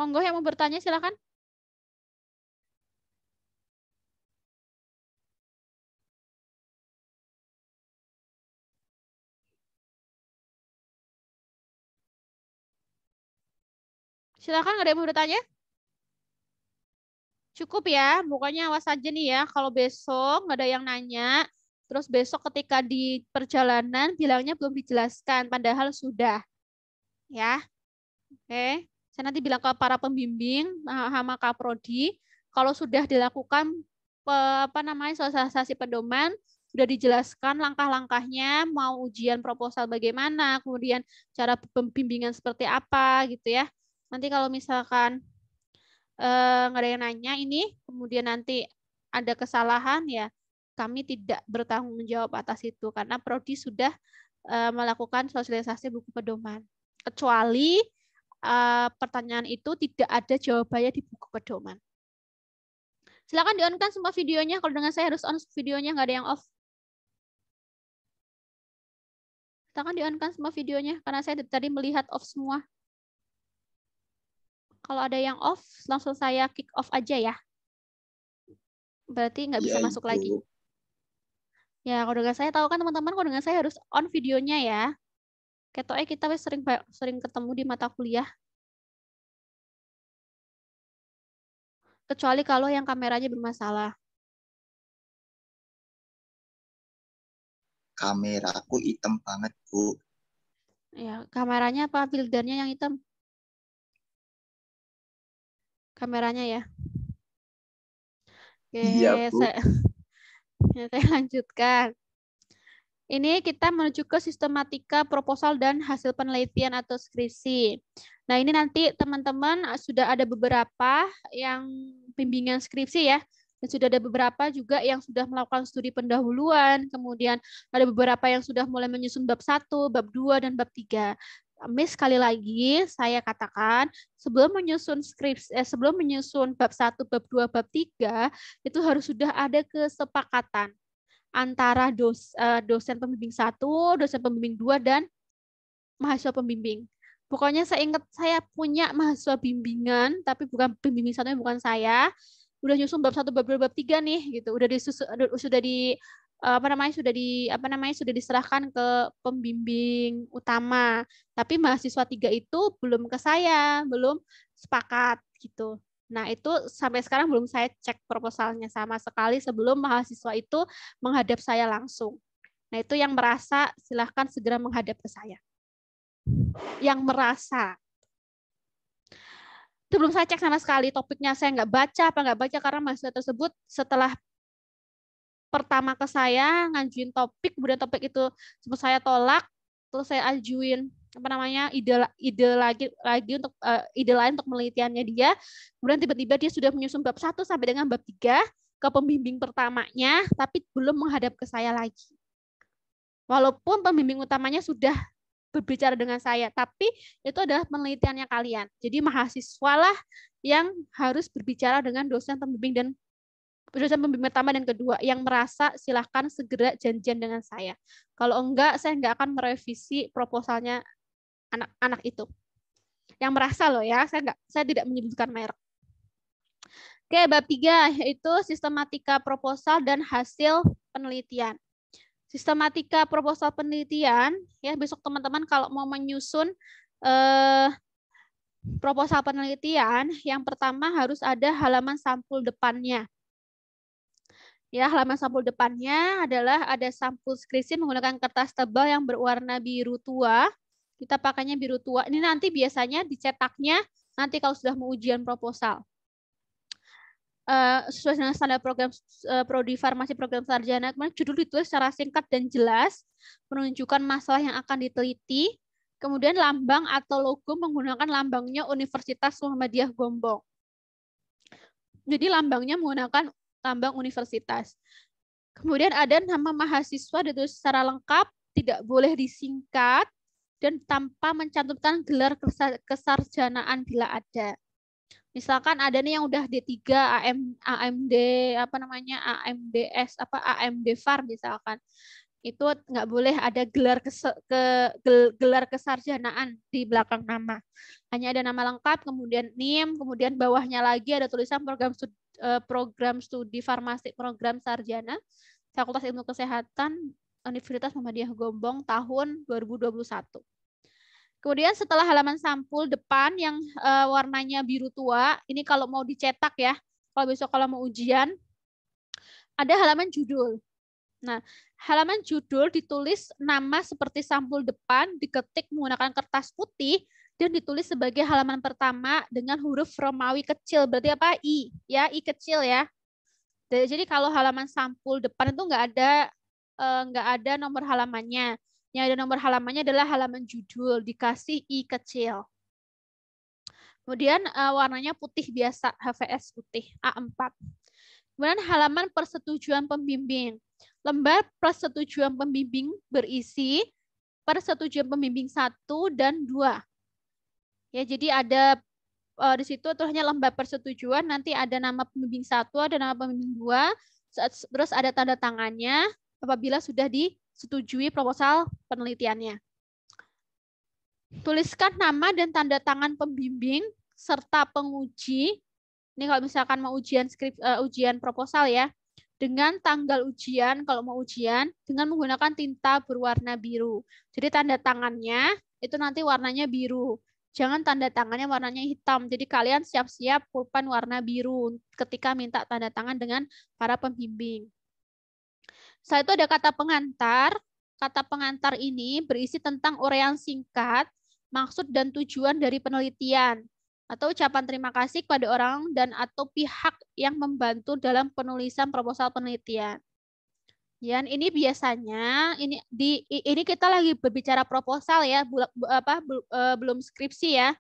Monggo yang mau bertanya silahkan. Silahkan, ada yang mau bertanya? Cukup ya, pokoknya awas aja nih ya. Kalau besok nggak ada yang nanya, terus besok ketika di perjalanan bilangnya belum dijelaskan, padahal sudah. Ya, oke. Saya nanti bilang ke para pembimbing sama Kaprodi, kalau sudah dilakukan sosialisasi pedoman, sudah dijelaskan langkah-langkahnya, mau ujian proposal bagaimana, kemudian cara pembimbingan seperti apa gitu ya. Nanti kalau misalkan nggak ada yang nanya ini, kemudian nanti ada kesalahan ya, kami tidak bertanggung jawab atas itu karena prodi sudah melakukan sosialisasi buku pedoman. Kecuali pertanyaan itu tidak ada jawabannya di buku pedoman. Silakan di-on-kan semua videonya. Kalau dengan saya harus on videonya, nggak ada yang off. Silakan di-on-kan semua videonya karena saya tadi melihat off semua. Kalau ada yang off, langsung saya kick off aja ya. Berarti nggak bisa masuk lagi. Ya, kalau dengan saya tahu kan teman-teman, kalau dengan saya harus on videonya ya. Ketoknya kita sering ketemu di mata kuliah. Kecuali kalau yang kameranya bermasalah. Kameraku hitam banget, Bu. Ya, kameranya apa? Filternya yang hitam? Kameranya ya. Oke, Iya, Bu. saya lanjutkan. Ini kita menuju ke sistematika proposal dan hasil penelitian atau skripsi. Nah, ini nanti teman-teman sudah ada beberapa yang bimbingan skripsi ya. Dan sudah ada beberapa juga yang sudah melakukan studi pendahuluan, kemudian ada beberapa yang sudah mulai menyusun bab 1, bab 2, dan bab 3. Sekali lagi saya katakan sebelum menyusun sebelum menyusun bab 1, bab 2, bab 3 itu harus sudah ada kesepakatan antara dosen pembimbing 1, dosen pembimbing 2 dan mahasiswa pembimbing. Pokoknya saya ingat saya punya mahasiswa bimbingan tapi bukan pembimbing satunya bukan saya. Udah nyusun bab 1, bab 2, bab 3 nih gitu. Sudah diserahkan ke pembimbing utama. Tapi mahasiswa 3 itu belum ke saya, belum sepakat gitu. Nah, itu sampai sekarang belum saya cek proposalnya sama sekali sebelum mahasiswa itu menghadap saya langsung. Nah, itu yang merasa silahkan segera menghadap ke saya. Yang merasa. Itu belum saya cek sama sekali topiknya, saya nggak baca karena mahasiswa tersebut setelah pertama ke saya ngajuin topik, kemudian topik itu sempat saya tolak, terus saya ajuin ide untuk ide lain untuk penelitiannya dia. Kemudian tiba-tiba dia sudah menyusun bab 1 sampai dengan bab 3 ke pembimbing pertamanya, tapi belum menghadap ke saya lagi. Walaupun pembimbing utamanya sudah berbicara dengan saya, tapi itu adalah penelitiannya kalian. Jadi mahasiswalah yang harus berbicara dengan dosen pembimbing pertama dan kedua. Yang merasa silahkan segera janjian dengan saya. Kalau enggak, saya enggak akan merevisi proposalnya anak-anak itu. Yang merasa loh ya, saya tidak menyebutkan merek. Oke, bab 3 yaitu sistematika proposal dan hasil penelitian. Sistematika proposal penelitian, ya besok teman-teman kalau mau menyusun proposal penelitian, yang pertama harus ada halaman sampul depannya. Ya, halaman sampul depannya adalah ada sampul skripsi menggunakan kertas tebal yang berwarna biru tua. Kita pakainya biru tua. Ini nanti biasanya dicetaknya nanti kalau sudah mau ujian proposal. Sesuai dengan standar program prodi farmasi program sarjana, kemudian judul ditulis secara singkat dan jelas, menunjukkan masalah yang akan diteliti, kemudian lambang atau logo menggunakan lambangnya Universitas Muhammadiyah Gombong. Jadi lambangnya menggunakan lambang universitas. Kemudian ada nama mahasiswa ditulis secara lengkap, tidak boleh disingkat, dan tanpa mencantumkan gelar kesarjanaan bila ada. Misalkan ada nih yang udah D3, AMD, AMDS, AMD VAR misalkan. Itu nggak boleh ada gelar kesarjanaan di belakang nama. Hanya ada nama lengkap, kemudian NIM, kemudian bawahnya lagi ada tulisan program studi farmasi program sarjana Fakultas Ilmu Kesehatan Universitas Muhammadiyah Gombong tahun 2021. Kemudian setelah halaman sampul depan yang warnanya biru tua, ini kalau mau dicetak ya, kalau besok kalau mau ujian, ada halaman judul. Nah, halaman judul ditulis nama seperti sampul depan, diketik menggunakan kertas putih, dan ditulis sebagai halaman pertama dengan huruf Romawi kecil. Berarti apa? I. Ya, I kecil ya. Jadi kalau halaman sampul depan itu nggak ada nomor halamannya. Yang ada nomor halamannya adalah halaman judul, dikasih I kecil. Kemudian warnanya putih biasa, HVS putih, A4. Kemudian halaman persetujuan pembimbing. Lembar persetujuan pembimbing berisi persetujuan pembimbing 1 dan 2. Ya, jadi ada di situ tulisnya lembar persetujuan, nanti ada nama pembimbing 1, ada nama pembimbing 2, terus ada tanda tangannya apabila sudah disetujui proposal penelitiannya. Tuliskan nama dan tanda tangan pembimbing serta penguji. Ini kalau misalkan mau ujian proposal ya, dengan tanggal ujian kalau mau ujian dengan menggunakan tinta berwarna biru. Jadi tanda tangannya itu nanti warnanya biru. Jangan tanda tangannya warnanya hitam. Jadi kalian siap-siap pulpen warna biru ketika minta tanda tangan dengan para pembimbing. Setelah itu ada kata pengantar. Kata pengantar ini berisi tentang uraian singkat, maksud dan tujuan dari penelitian, atau ucapan terima kasih kepada orang dan atau pihak yang membantu dalam penulisan proposal penelitian. Ya, ini biasanya ini kita lagi berbicara proposal ya, belum skripsi ya.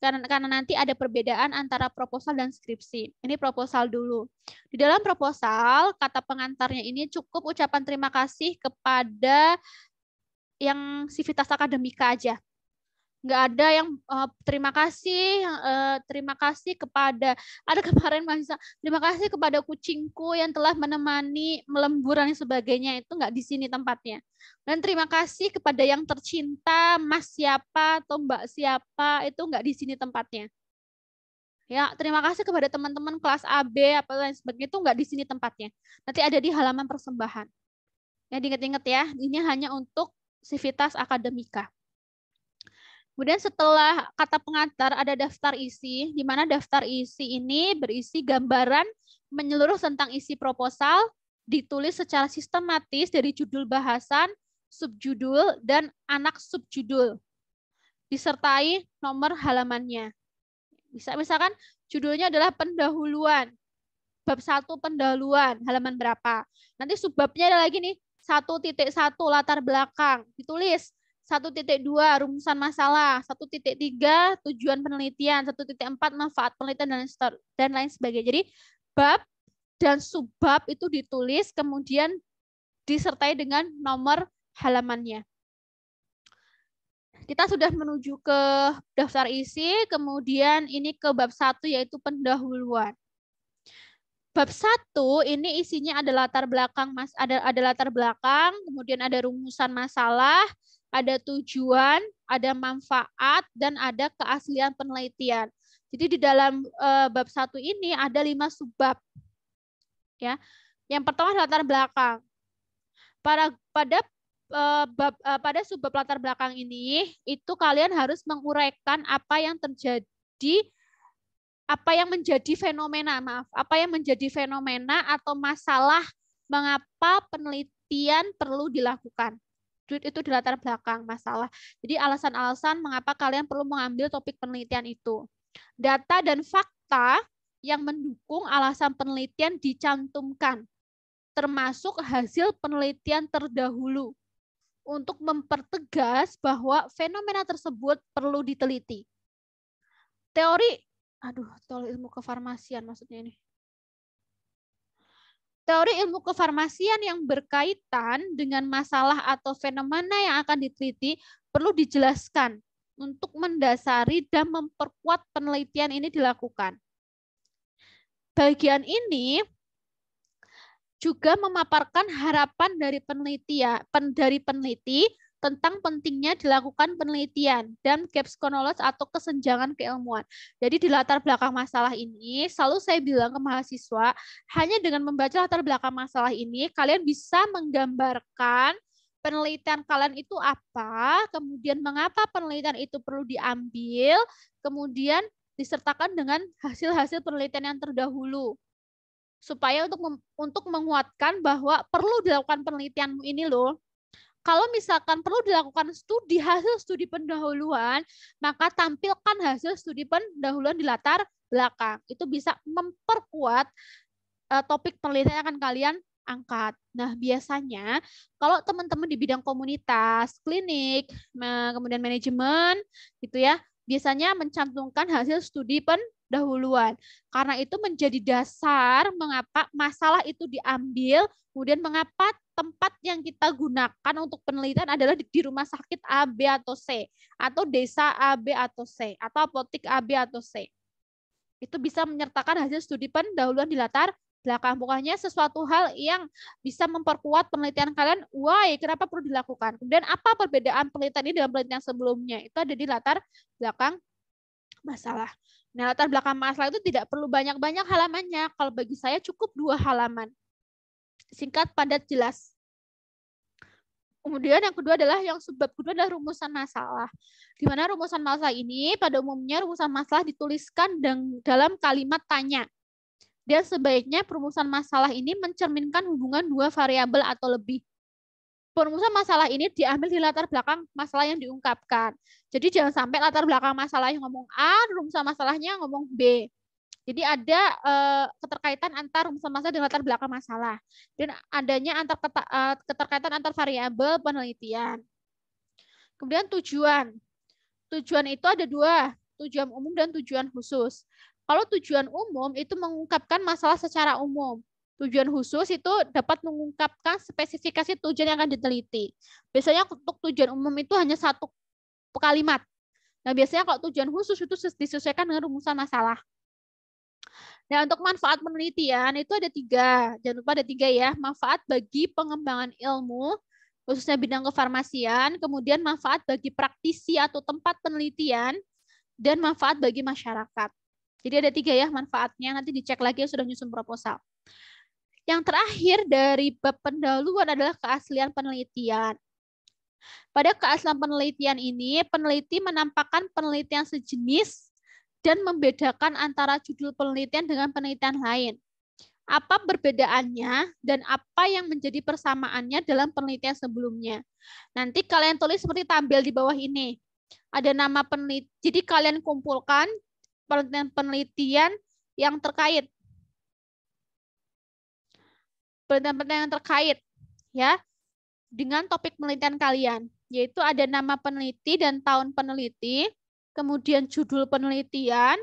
Karena nanti ada perbedaan antara proposal dan skripsi. Ini proposal dulu. Di dalam proposal, kata pengantarnya ini cukup ucapan terima kasih kepada yang sivitas akademika aja. Nggak ada yang terima kasih kepada, ada kemarin mahasiswa, terima kasih kepada kucingku yang telah menemani melembur dan sebagainya, itu nggak di sini tempatnya. Dan terima kasih kepada yang tercinta, Mas siapa atau Mbak siapa, itu nggak di sini tempatnya. Ya, terima kasih kepada teman-teman kelas AB apa lain sebagainya, itu nggak di sini tempatnya. Nanti ada di halaman persembahan. Ya, diingat-ingat ya, ini hanya untuk sivitas akademika. Kemudian setelah kata pengantar ada daftar isi, di mana daftar isi ini berisi gambaran menyeluruh tentang isi proposal, ditulis secara sistematis dari judul bahasan, subjudul, dan anak subjudul. Disertai nomor halamannya. Misalkan judulnya adalah pendahuluan. Bab 1 pendahuluan, halaman berapa. Nanti subbabnya ada lagi nih, 1.1 latar belakang. Ditulis 1.2 rumusan masalah, 1.3 tujuan penelitian, 1.4 manfaat penelitian, dan lain sebagainya. Jadi bab dan subbab itu ditulis, kemudian disertai dengan nomor halamannya. Kita sudah menuju ke daftar isi, kemudian ini ke bab 1 yaitu pendahuluan. Bab 1 ini isinya ada latar belakang, ada latar belakang, kemudian ada rumusan masalah, ada tujuan, ada manfaat, dan ada keaslian penelitian. Jadi di dalam bab 1 ini ada 5 subbab. Ya. Yang pertama latar belakang. Pada subbab latar belakang ini, itu kalian harus menguraikan apa yang terjadi, apa yang menjadi fenomena atau masalah mengapa penelitian perlu dilakukan. Itu di latar belakang masalah. Jadi alasan-alasan mengapa kalian perlu mengambil topik penelitian itu. Data dan fakta yang mendukung alasan penelitian dicantumkan, termasuk hasil penelitian terdahulu, untuk mempertegas bahwa fenomena tersebut perlu diteliti. Teori ilmu kefarmasian maksudnya ini. Teori ilmu kefarmasian yang berkaitan dengan masalah atau fenomena yang akan diteliti perlu dijelaskan untuk mendasari dan memperkuat penelitian ini dilakukan. Bagian ini juga memaparkan harapan dari peneliti tentang pentingnya dilakukan penelitian dan gaps knowledge atau kesenjangan keilmuan. Jadi di latar belakang masalah ini, selalu saya bilang ke mahasiswa, hanya dengan membaca latar belakang masalah ini, kalian bisa menggambarkan penelitian kalian itu apa, kemudian mengapa penelitian itu perlu diambil, kemudian disertakan dengan hasil-hasil penelitian yang terdahulu. Supaya untuk menguatkan bahwa perlu dilakukan penelitianmu ini loh. Kalau misalkan perlu dilakukan hasil studi pendahuluan, maka tampilkan hasil studi pendahuluan di latar belakang. Itu bisa memperkuat topik penelitian yang akan kalian angkat. Nah, biasanya kalau teman-teman di bidang komunitas, klinik, kemudian manajemen, gitu ya, biasanya mencantumkan hasil studi pendahuluan. Karena itu menjadi dasar mengapa masalah itu diambil, kemudian mengapa tempat yang kita gunakan untuk penelitian adalah di rumah sakit A, B, atau C, atau desa A, B, atau C, atau apotek A, B, atau C. Itu bisa menyertakan hasil studi pendahuluan di latar belakang. Pokoknya sesuatu hal yang bisa memperkuat penelitian kalian, why, kenapa perlu dilakukan. Kemudian apa perbedaan penelitian ini dengan penelitian sebelumnya, itu ada di latar belakang masalah. Nah, latar belakang masalah itu tidak perlu banyak-banyak halamannya. Kalau bagi saya cukup 2 halaman. Singkat, padat, jelas. Kemudian yang kedua adalah yang subbab kedua adalah rumusan masalah. Di mana rumusan masalah ini pada umumnya rumusan masalah dituliskan dalam kalimat tanya. Dan sebaiknya perumusan masalah ini mencerminkan hubungan 2 variabel atau lebih. Perumusan masalah ini diambil di latar belakang masalah yang diungkapkan. Jadi jangan sampai latar belakang masalah yang ngomong A, rumusan masalahnya ngomong B. Jadi ada keterkaitan antar rumusan masalah dengan latar belakang masalah. Dan adanya keterkaitan antar variabel penelitian. Kemudian tujuan. Tujuan itu ada 2, tujuan umum dan tujuan khusus. Kalau tujuan umum itu mengungkapkan masalah secara umum. Tujuan khusus itu dapat mengungkapkan spesifikasi tujuan yang akan diteliti. Biasanya untuk tujuan umum itu hanya 1 kalimat. Nah, biasanya kalau tujuan khusus itu disesuaikan dengan rumusan masalah. Nah, untuk manfaat penelitian itu ada 3. Jangan lupa ada 3 ya. Manfaat bagi pengembangan ilmu, khususnya bidang kefarmasian, kemudian manfaat bagi praktisi atau tempat penelitian, dan manfaat bagi masyarakat. Jadi ada 3 ya manfaatnya, nanti dicek lagi yang sudah menyusun proposal. Yang terakhir dari bab pendahuluan adalah keaslian penelitian. Pada keaslian penelitian ini, peneliti menampakkan penelitian sejenis dan membedakan antara judul penelitian dengan penelitian lain. apa perbedaannya dan apa yang menjadi persamaannya dalam penelitian sebelumnya. Nanti kalian tulis seperti tampil di bawah ini. Ada nama peneliti, jadi kalian kumpulkan penelitian yang terkait. Penelitian yang terkait ya dengan topik penelitian kalian, yaitu ada nama peneliti dan tahun peneliti, kemudian judul penelitian,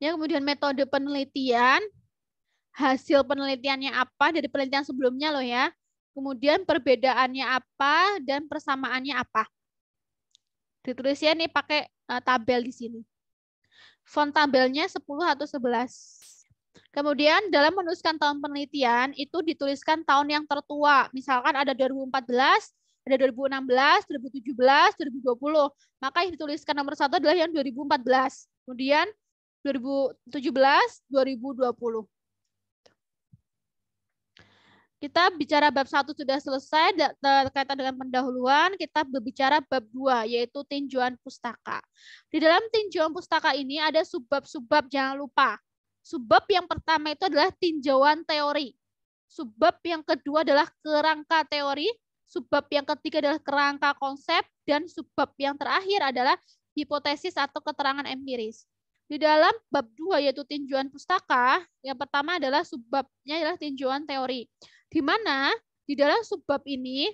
ya, kemudian metode penelitian, hasil penelitiannya apa dari penelitian sebelumnya loh ya, kemudian perbedaannya apa dan persamaannya apa. Ditulisnya nih pakai tabel di sini. Font tabelnya 10 atau 11. Kemudian dalam menuliskan tahun penelitian itu dituliskan tahun yang tertua. Misalkan ada 2014, ada 2016, 2017, 2020. Maka yang dituliskan nomor 1 adalah yang 2014. Kemudian 2017, 2020. Kita bicara bab 1 sudah selesai terkaitan dengan pendahuluan, kita berbicara bab 2 yaitu tinjauan pustaka. Di dalam tinjauan pustaka ini ada subbab-subbab, jangan lupa. Subbab yang pertama itu adalah tinjauan teori. Subbab yang kedua adalah kerangka teori, subbab yang ketiga adalah kerangka konsep, dan subbab yang terakhir adalah hipotesis atau keterangan empiris. Di dalam bab 2 yaitu tinjauan pustaka, yang pertama adalah subbabnya adalah tinjauan teori. Di mana di dalam subbab ini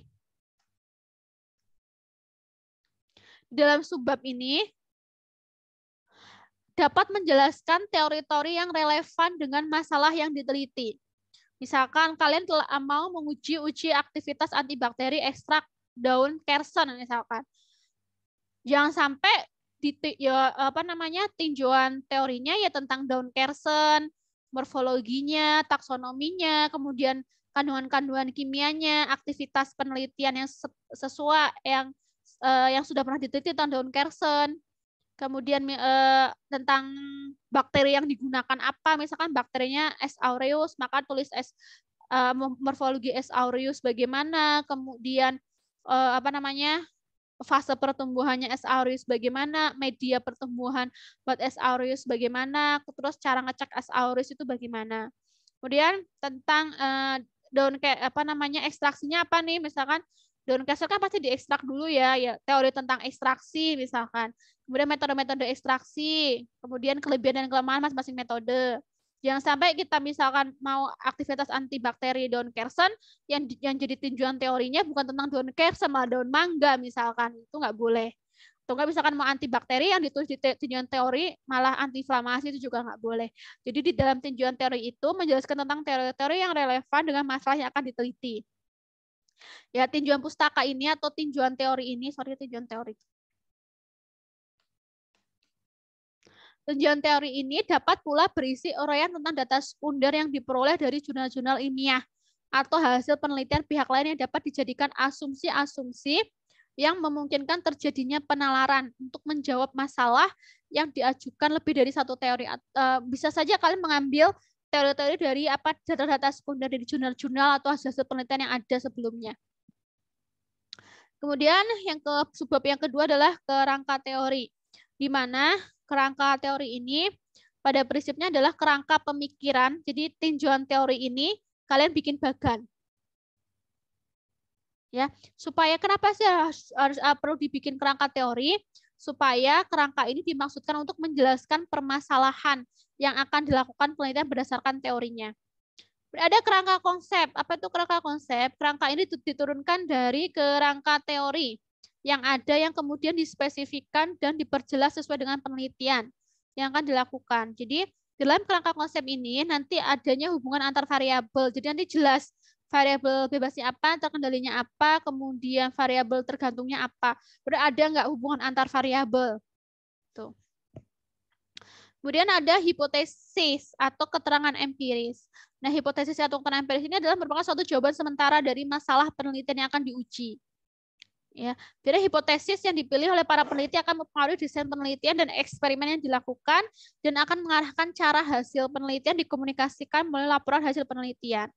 dapat menjelaskan teori-teori yang relevan dengan masalah yang diteliti. Misalkan kalian telah mau menguji aktivitas antibakteri ekstrak daun kersen misalkan. Jangan sampai tinjauan teorinya ya tentang daun kersen, morfologinya, taksonominya, kemudian kandungan-kandungan kimianya, aktivitas penelitian yang sesuai yang sudah pernah diteliti tentang daun kersen. Kemudian tentang bakteri yang digunakan apa, misalkan bakterinya S. aureus, maka tulis morfologi S. aureus bagaimana, kemudian fase pertumbuhannya S. aureus bagaimana, media pertumbuhan buat S. aureus bagaimana, terus cara ngecek S. aureus itu bagaimana. Kemudian tentang daun ekstraksinya apa nih, misalkan daun kersen kan pasti diekstrak dulu ya, teori tentang ekstraksi misalkan. Kemudian metode-metode ekstraksi, kemudian kelebihan dan kelemahan masing-masing metode. Jangan sampai kita misalkan mau aktivitas antibakteri daun kersen yang jadi tinjauan teorinya bukan tentang daun kersen, malah daun mangga misalkan. Itu nggak boleh. Atau nggak misalkan mau antibakteri yang ditulis di tinjauan teori malah antiinflamasi, itu juga nggak boleh. Jadi di dalam tinjauan teori itu menjelaskan tentang teori-teori yang relevan dengan masalah yang akan diteliti. Ya, tinjauan pustaka ini atau tinjauan teori ini, tinjauan teori. Tinjauan teori ini dapat pula berisi uraian tentang data sekunder yang diperoleh dari jurnal-jurnal ilmiah atau hasil penelitian pihak lain yang dapat dijadikan asumsi-asumsi yang memungkinkan terjadinya penalaran untuk menjawab masalah yang diajukan lebih dari satu teori. Bisa saja kalian mengambil teori-teori dari data-data sekunder dari jurnal-jurnal atau hasil penelitian yang ada sebelumnya. Kemudian subbab yang kedua adalah kerangka teori, di mana kerangka teori ini pada prinsipnya adalah kerangka pemikiran. Jadi tinjauan teori ini kalian bikin bagan. Ya, supaya kenapa sih harus perlu dibikin kerangka teori? Supaya kerangka ini dimaksudkan untuk menjelaskan permasalahan yang akan dilakukan penelitian berdasarkan teorinya. Ada kerangka konsep. Apa itu kerangka konsep? Kerangka ini diturunkan dari kerangka teori yang ada yang kemudian dispesifikkan dan diperjelas sesuai dengan penelitian yang akan dilakukan. Jadi dalam kerangka konsep ini nanti adanya hubungan antar variabel. Jadi nanti jelas variabel bebasnya apa, terkendalinya apa, kemudian variabel tergantungnya apa. Berarti ada nggak hubungan antar variabel? Tuh. Kemudian ada hipotesis atau keterangan empiris. Nah, hipotesis atau keterangan empiris ini adalah merupakan suatu jawaban sementara dari masalah penelitian yang akan diuji. Ya, jadi hipotesis yang dipilih oleh para peneliti akan mempengaruhi desain penelitian dan eksperimen yang dilakukan dan akan mengarahkan cara hasil penelitian dikomunikasikan melalui laporan hasil penelitian.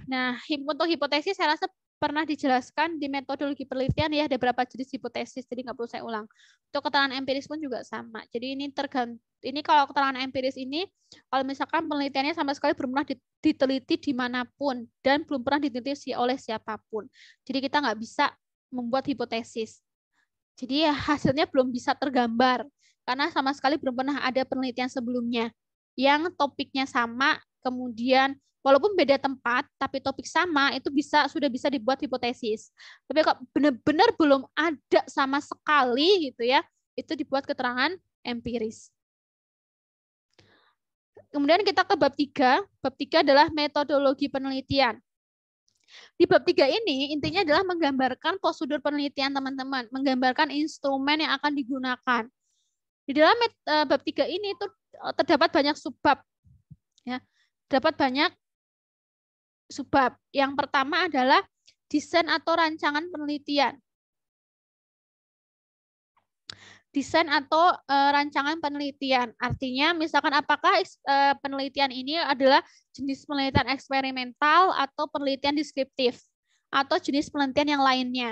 Nah, untuk hipotesis saya rasa pernah dijelaskan di metodologi penelitian ya, ada beberapa jenis hipotesis, jadi nggak perlu saya ulang. Untuk keterangan empiris pun juga sama. Jadi ini kalau keterangan empiris ini, kalau misalkan penelitiannya sama sekali belum pernah diteliti dimanapun dan belum pernah diteliti oleh siapapun. Jadi kita nggak bisa membuat hipotesis. Jadi ya hasilnya belum bisa tergambar karena sama sekali belum pernah ada penelitian sebelumnya yang topiknya sama, kemudian walaupun beda tempat, tapi topik sama, itu sudah bisa dibuat hipotesis. Tapi kok benar-benar belum ada sama sekali gitu ya, itu dibuat keterangan empiris. Kemudian kita ke bab 3. Bab 3 adalah metodologi penelitian. Di bab 3 ini intinya adalah menggambarkan prosedur penelitian teman-teman, menggambarkan instrumen yang akan digunakan. Di dalam bab 3 ini itu terdapat banyak subbab. Ya. Terdapat banyak subbab. Yang pertama adalah desain atau rancangan penelitian. Desain atau rancangan penelitian. Artinya misalkan apakah penelitian ini adalah jenis penelitian eksperimental atau penelitian deskriptif atau jenis penelitian yang lainnya.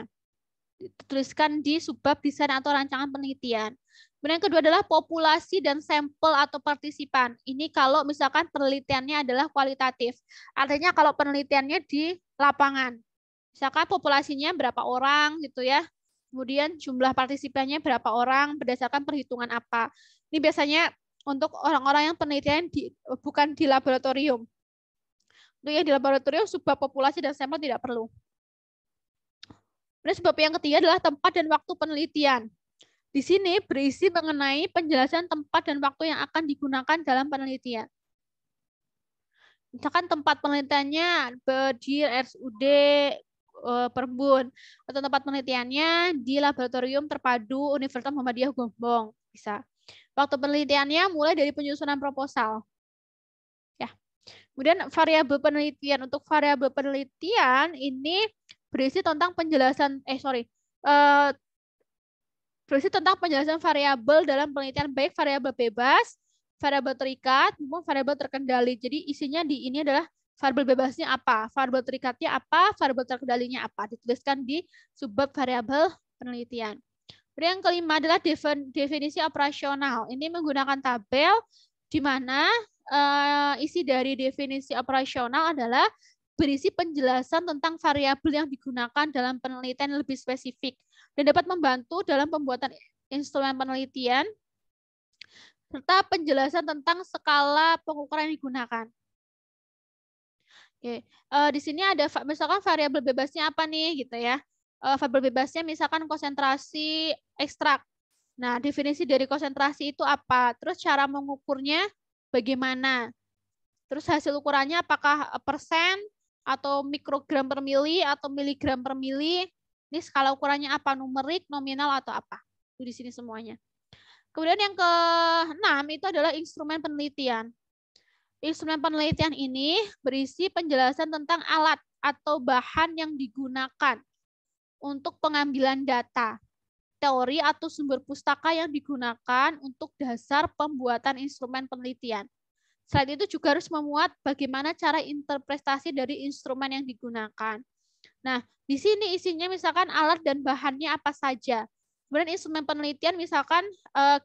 Dituliskan di subbab desain atau rancangan penelitian. Kemudian yang kedua adalah populasi dan sampel atau partisipan. Ini kalau misalkan penelitiannya adalah kualitatif. Artinya kalau penelitiannya di lapangan. Misalkan populasinya berapa orang gitu ya. Kemudian jumlah partisipannya berapa orang berdasarkan perhitungan apa. Ini biasanya untuk orang-orang yang penelitian bukan di laboratorium. Untuk yang di laboratorium subbab populasi dan sampel tidak perlu. Kemudian sebab yang ketiga adalah tempat dan waktu penelitian. Di sini berisi mengenai penjelasan tempat dan waktu yang akan digunakan dalam penelitian. Misalkan tempat penelitiannya di RSUD Perbun, atau tempat penelitiannya di Laboratorium Terpadu Universitas Muhammadiyah Gombong. Bisa. Waktu penelitiannya mulai dari penyusunan proposal. Ya. Kemudian variabel penelitian. Untuk variabel penelitian ini berisi tentang penjelasan, berisi tentang penjelasan variabel dalam penelitian, baik variabel bebas, variabel terikat, maupun variabel terkendali. Jadi isinya di ini adalah variabel bebasnya apa, variabel terikatnya apa, variabel terkendalinya apa. Dituliskan di subbab variabel penelitian. Kemudian yang kelima adalah definisi operasional. Ini menggunakan tabel di mana isi dari definisi operasional adalah berisi penjelasan tentang variabel yang digunakan dalam penelitian yang lebih spesifik dan dapat membantu dalam pembuatan instrumen penelitian serta penjelasan tentang skala pengukuran yang digunakan. Oke, di sini ada misalkan variabel bebasnya apa nih gitu ya. Variabel bebasnya misalkan konsentrasi ekstrak. Nah, definisi dari konsentrasi itu apa? Terus cara mengukurnya bagaimana? Terus hasil ukurannya apakah persen atau mikrogram per mili atau miligram per mili? Ini skala ukurannya apa? Numerik, nominal atau apa? Itu di sini semuanya. Kemudian yang ke-6 itu adalah instrumen penelitian. Instrumen penelitian ini berisi penjelasan tentang alat atau bahan yang digunakan untuk pengambilan data, teori atau sumber pustaka yang digunakan untuk dasar pembuatan instrumen penelitian. Selain itu juga harus memuat bagaimana cara interpretasi dari instrumen yang digunakan. Nah, di sini isinya misalkan alat dan bahannya apa saja. Kemudian instrumen penelitian misalkan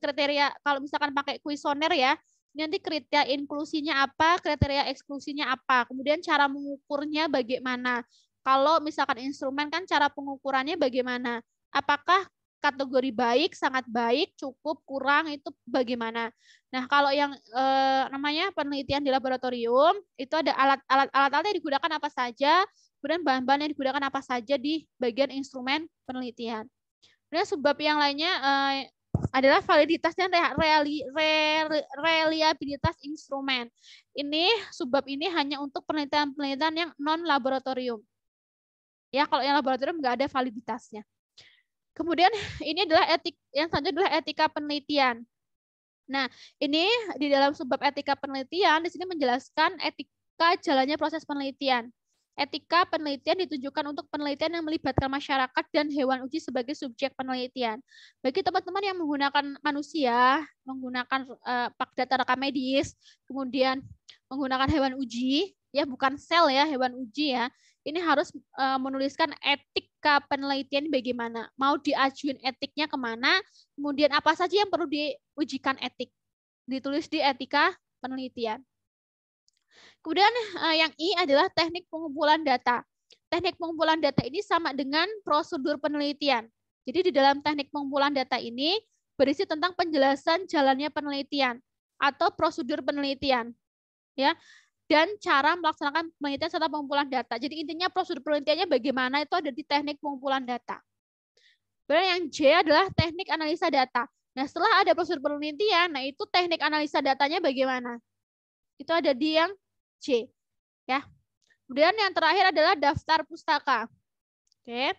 kriteria, kalau misalkan pakai kuesioner ya, nanti kriteria inklusinya apa, kriteria eksklusinya apa, kemudian cara mengukurnya bagaimana. Kalau misalkan instrumen kan cara pengukurannya bagaimana, apakah kategori baik, sangat baik, cukup, kurang, itu bagaimana. Nah, kalau yang namanya penelitian di laboratorium, itu ada alat-alat yang digunakan apa saja, kemudian bahan-bahan yang digunakan apa saja di bagian instrumen penelitian. Kemudian subbab yang lainnya adalah validitas dan reliabilitas instrumen. Ini subbab ini hanya untuk penelitian-penelitian yang non-laboratorium. Ya, kalau yang laboratorium nggak ada validitasnya. Kemudian ini adalah yang selanjutnya adalah etika penelitian. Nah, ini di dalam subbab etika penelitian di sini menjelaskan etika jalannya proses penelitian. Etika penelitian ditujukan untuk penelitian yang melibatkan masyarakat dan hewan uji sebagai subjek penelitian. Bagi teman-teman yang menggunakan manusia, menggunakan data rekam medis, kemudian menggunakan hewan uji, ya bukan sel ya, hewan uji ya, ini harus menuliskan etika penelitian bagaimana. Mau diajuin etiknya kemana, kemudian apa saja yang perlu diujikan etik. Ditulis di etika penelitian. Kemudian yang I adalah teknik pengumpulan data. Teknik pengumpulan data ini sama dengan prosedur penelitian. Jadi di dalam teknik pengumpulan data ini berisi tentang penjelasan jalannya penelitian atau prosedur penelitian. Ya, dan cara melaksanakan penelitian serta pengumpulan data. Jadi intinya prosedur penelitiannya bagaimana itu ada di teknik pengumpulan data. Kemudian yang J adalah teknik analisa data. Nah, setelah ada prosedur penelitian, nah itu teknik analisa datanya bagaimana? Itu ada di yang J. Ya. Kemudian yang terakhir adalah daftar pustaka. Oke.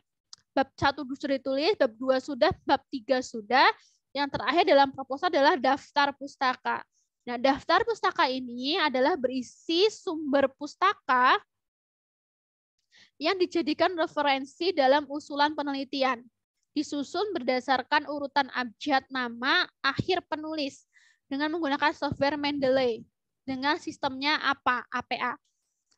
Bab 1 sudah ditulis, bab 2 sudah, bab 3 sudah. Yang terakhir dalam proposal adalah daftar pustaka. Nah, daftar pustaka ini adalah berisi sumber pustaka yang dijadikan referensi dalam usulan penelitian. Disusun berdasarkan urutan abjad nama akhir penulis dengan menggunakan software Mendeley. Dengan sistemnya apa? APA.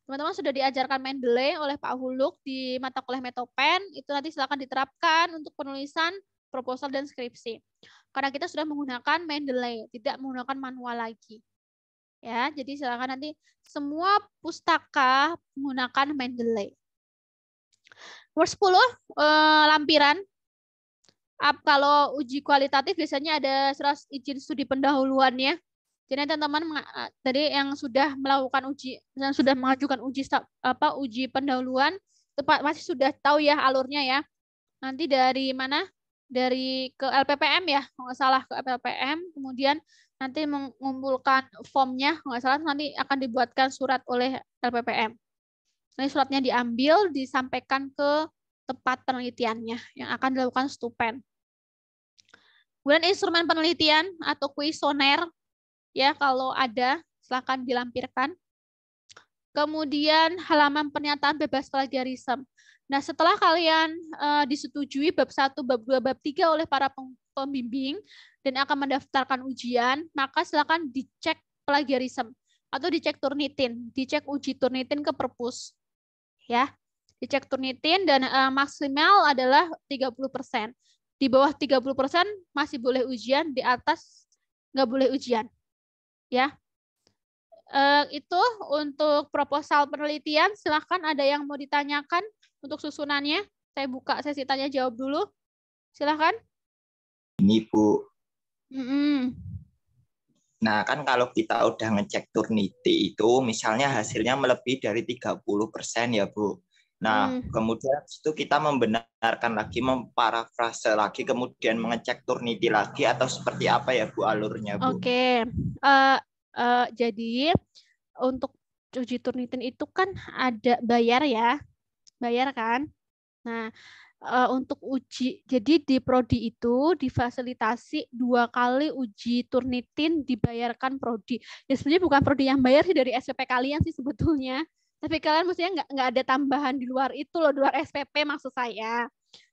Teman-teman sudah diajarkan Mendeley oleh Pak Huluk di mata kuliah Metopen. Itu nanti silakan diterapkan untuk penulisan proposal dan skripsi. Karena kita sudah menggunakan Mendeley, tidak menggunakan manual lagi. Ya, jadi silakan nanti semua pustaka menggunakan Mendeley. Nomor 10, lampiran. Kalau uji kualitatif biasanya ada surat izin studi pendahuluannya. Jadi teman-teman tadi yang sudah melakukan uji, yang sudah mengajukan uji pendahuluan, masih sudah tahu ya alurnya ya. Nanti dari mana? Dari ke LPPM ya, kalau nggak salah ke LPPM, kemudian nanti mengumpulkan formnya, kalau nggak salah nanti akan dibuatkan surat oleh LPPM. Nanti suratnya diambil, disampaikan ke tempat penelitiannya yang akan dilakukan stupen. Kemudian instrumen penelitian atau kuesioner, ya kalau ada silakan dilampirkan. Kemudian halaman pernyataan bebas plagiarisme. Nah, setelah kalian disetujui bab 1, bab 2, bab 3 oleh para pembimbing dan akan mendaftarkan ujian, maka silakan dicek plagiarisme atau dicek Turnitin, dicek uji Turnitin ke perpus. Ya. Dicek Turnitin dan maksimal adalah 30%. Di bawah 30% masih boleh ujian, di atas nggak boleh ujian. Ya. Itu untuk proposal penelitian. Silahkan ada yang mau ditanyakan untuk susunannya. Saya buka sesi tanya jawab dulu. Silahkan. Ini Bu. Nah, kan kalau kita udah ngecek Turniti itu, misalnya hasilnya melebihi dari 30% ya Bu. Nah, kemudian itu kita membenarkan lagi, memparafrase lagi, kemudian mengecek Turniti lagi, atau seperti apa ya Bu alurnya Bu? Oke. Jadi untuk uji Turnitin itu kan ada bayar ya, bayar kan. Nah, untuk uji, jadi di prodi itu difasilitasi 2 kali uji Turnitin dibayarkan prodi. Ya sebenarnya bukan prodi yang bayar sih, dari SPP kalian sih sebetulnya. Tapi kalian maksudnya nggak ada tambahan di luar itu loh, di luar SPP maksud saya.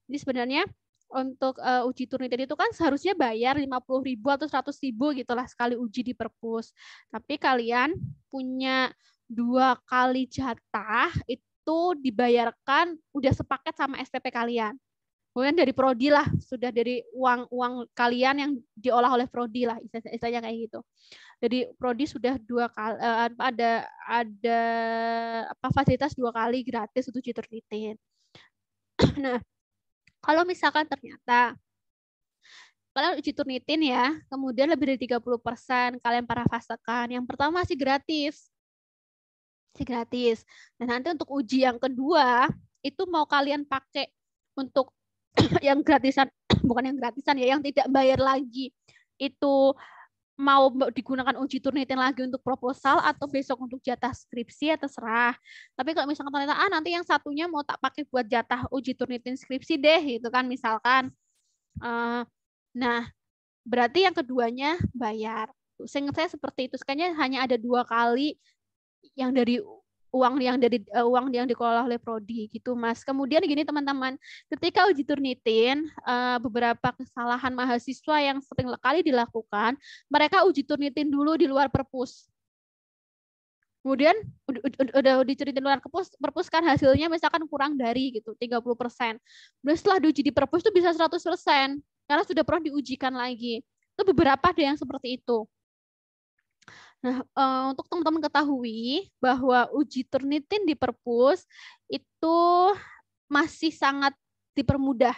Jadi sebenarnya untuk uji Turnitin itu kan seharusnya bayar 50.000 atau 100.000 gitulah sekali uji di perpus. Tapi kalian punya 2 kali jatah itu dibayarkan udah sepaket sama SPP kalian. Kemudian dari prodi lah, sudah dari uang kalian yang diolah oleh prodi lah, istilahnya kayak gitu. Jadi prodi sudah 2 kali ada fasilitas 2 kali gratis untuk uji Turnitin. Nah, kalau misalkan ternyata kalian uji Turnitin ya, kemudian lebih dari 30% kalian parafasekan, yang pertama masih gratis. Masih gratis. Dan nanti untuk uji yang kedua, itu mau kalian pakai untuk yang gratisan, bukan yang gratisan ya, yang tidak bayar lagi. Itu mau digunakan uji Turnitin lagi untuk proposal atau besok untuk jatah skripsi, ya terserah. Tapi kalau misalkan ternyata nanti yang satunya mau tak pakai buat jatah uji Turnitin skripsi deh, gitu kan misalkan. Nah, berarti yang keduanya bayar. Seingat saya seperti itu. Kayaknya hanya ada 2 kali yang dari uang yang dikelola oleh prodi gitu Mas. Kemudian gini teman-teman, ketika uji Turnitin beberapa kesalahan mahasiswa yang sering kali dilakukan, mereka uji Turnitin dulu di luar perpus. Kemudian udah diceritain luar perpus kan hasilnya misalkan kurang dari gitu 30%. Kemudian setelah diuji di perpus itu bisa 100% karena sudah pernah diujikan lagi. Itu beberapa ada yang seperti itu. Nah, untuk teman-teman ketahui bahwa uji Turnitin di perpus itu masih sangat dipermudah.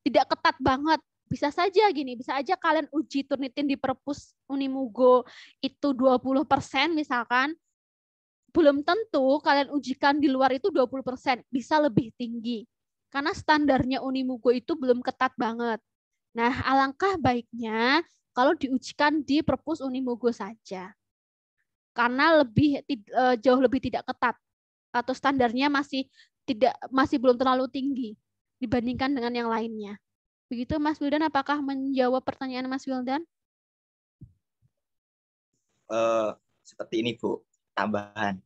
Tidak ketat banget. Bisa saja gini, bisa aja kalian uji Turnitin di perpus Unimugo itu 20% misalkan, belum tentu kalian ujikan di luar itu 20%, bisa lebih tinggi. Karena standarnya Unimugo itu belum ketat banget. Nah, alangkah baiknya kalau diujikan di perpus Unimugo saja. Karena jauh lebih tidak ketat atau standarnya masih belum terlalu tinggi dibandingkan dengan yang lainnya. Begitu Mas Wildan, apakah menjawab pertanyaan Mas Wildan? Seperti ini Bu, tambahan.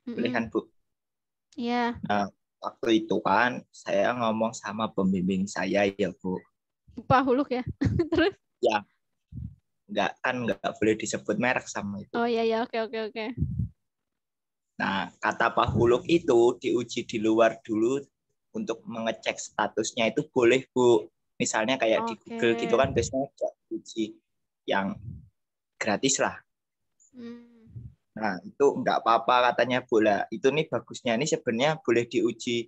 Boleh kan Bu? Iya. Nah, waktu itu kan saya ngomong sama pembimbing saya ya Bu. Pak Huluk ya? Terus? Ya, nggak boleh disebut merek sama itu. Oh iya, oke. Nah, kata Pak Huluk itu diuji di luar dulu untuk mengecek statusnya itu boleh Bu. Misalnya kayak di Google gitu kan biasanya ada uji yang gratis lah. Nah, itu nggak apa-apa katanya bola. Itu nih bagusnya ini sebenarnya boleh diuji.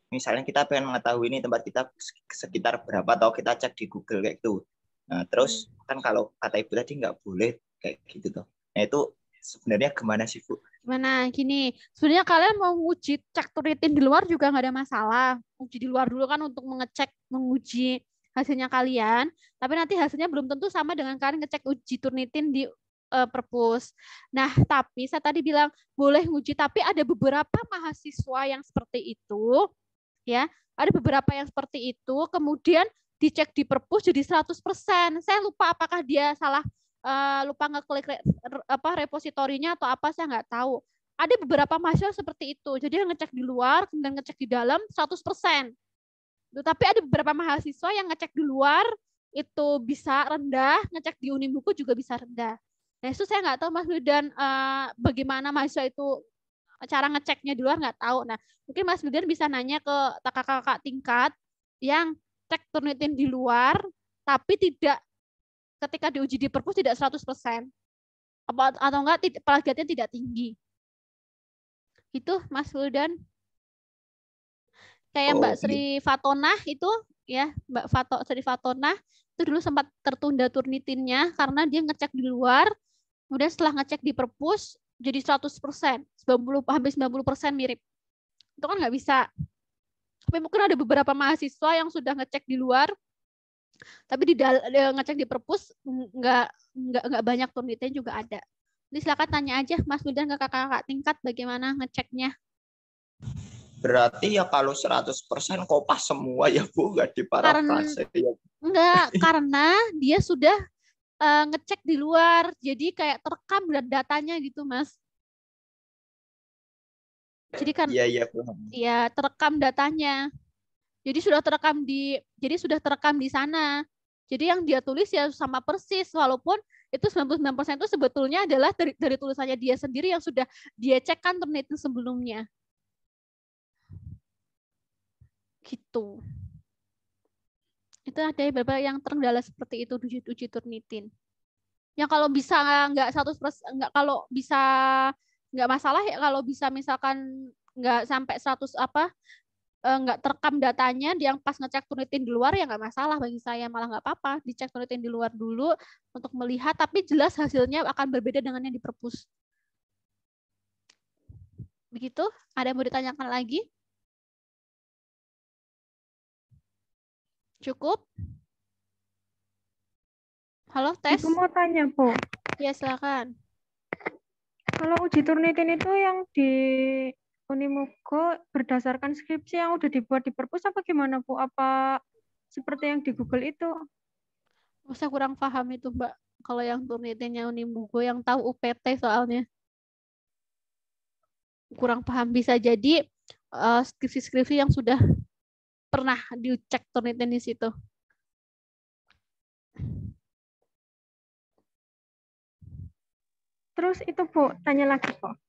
Misalnya kita pengen mengetahui ini tempat kita sekitar berapa atau kita cek di Google kayak gitu. Nah, terus kan kalau kata Ibu tadi nggak boleh kayak gitu tuh. Nah, itu sebenarnya gimana sih Bu? Gimana? Gini, sebenarnya kalian mau uji cek Turnitin di luar juga nggak ada masalah. Uji di luar dulu kan untuk menguji hasilnya kalian. Tapi nanti hasilnya belum tentu sama dengan kalian ngecek uji Turnitin di perpus. Nah, tapi saya tadi bilang boleh uji, tapi ada beberapa mahasiswa yang seperti itu, ya. Ada beberapa yang seperti itu, kemudian dicek di perpus jadi 100%. Saya lupa apakah dia salah lupa ngeklik repositorinya atau apa, saya nggak tahu. Ada beberapa mahasiswa seperti itu. Jadi ngecek di luar kemudian ngecek di dalam 100%. Tapi ada beberapa mahasiswa yang ngecek di luar itu bisa rendah, ngecek di Unimugo juga bisa rendah. Nah, itu saya nggak tahu Mas Wildan bagaimana mahasiswa itu cara ngeceknya di luar, nggak tahu. Nah, mungkin Mas Wildan bisa nanya ke kakak-kakak tingkat yang cek Turnitin di luar tapi tidak ketika diuji di perpus tidak 100%. Atau enggak plagiatnya tidak tinggi. Itu Mas Wildan. Kayak Mbak Sri Fatona itu ya, Mbak Sri Fatona itu dulu sempat tertunda Turnitinnya karena dia ngecek di luar, kemudian setelah ngecek di perpus jadi 100%, hampir 90% mirip. Itu kan nggak bisa. Tapi mungkin ada beberapa mahasiswa yang sudah ngecek di luar, tapi ngecek di perpus nggak banyak Turnitin juga ada. Jadi silakan tanya aja Mas Wildan ke kakak-kakak tingkat bagaimana ngeceknya. Berarti ya kalau 100% kopas semua ya Bu, nggak diparafrase ya. Enggak, karena dia sudah ngecek di luar, jadi kayak terekam datanya gitu Mas. Jadi kan iya terekam datanya. Jadi sudah terekam di sana. Jadi yang dia tulis ya sama persis, walaupun itu 99% itu sebetulnya adalah dari tulisannya dia sendiri yang sudah dia cek kan Turnitin sebelumnya. Gitu. Itu ada beberapa yang terkendala seperti itu uji Turnitin. Yang kalau bisa nggak 100%, nggak kalau bisa nggak masalah ya kalau bisa misalkan nggak sampai 100 nggak terekam datanya yang pas ngecek Turnitin di luar ya nggak masalah bagi saya, malah nggak apa-apa dicek Turnitin di luar dulu untuk melihat, tapi jelas hasilnya akan berbeda dengan yang di perpus. Begitu? Ada yang mau ditanyakan lagi? Cukup? Halo, tes? Ibu mau tanya, Bu. Ya, silakan. Kalau uji Turnitin itu yang di Unimugo berdasarkan skripsi yang udah dibuat di perpus apa gimana, Bu? Apa seperti yang di Google itu? Saya kurang paham itu, Mbak. Kalau yang Turnitinnya Unimugo, yang tahu UPT soalnya. Kurang paham. Bisa jadi skripsi-skripsi yang sudah pernah dicek Turnitin di situ. Terus itu Bu, tanya lagi kok.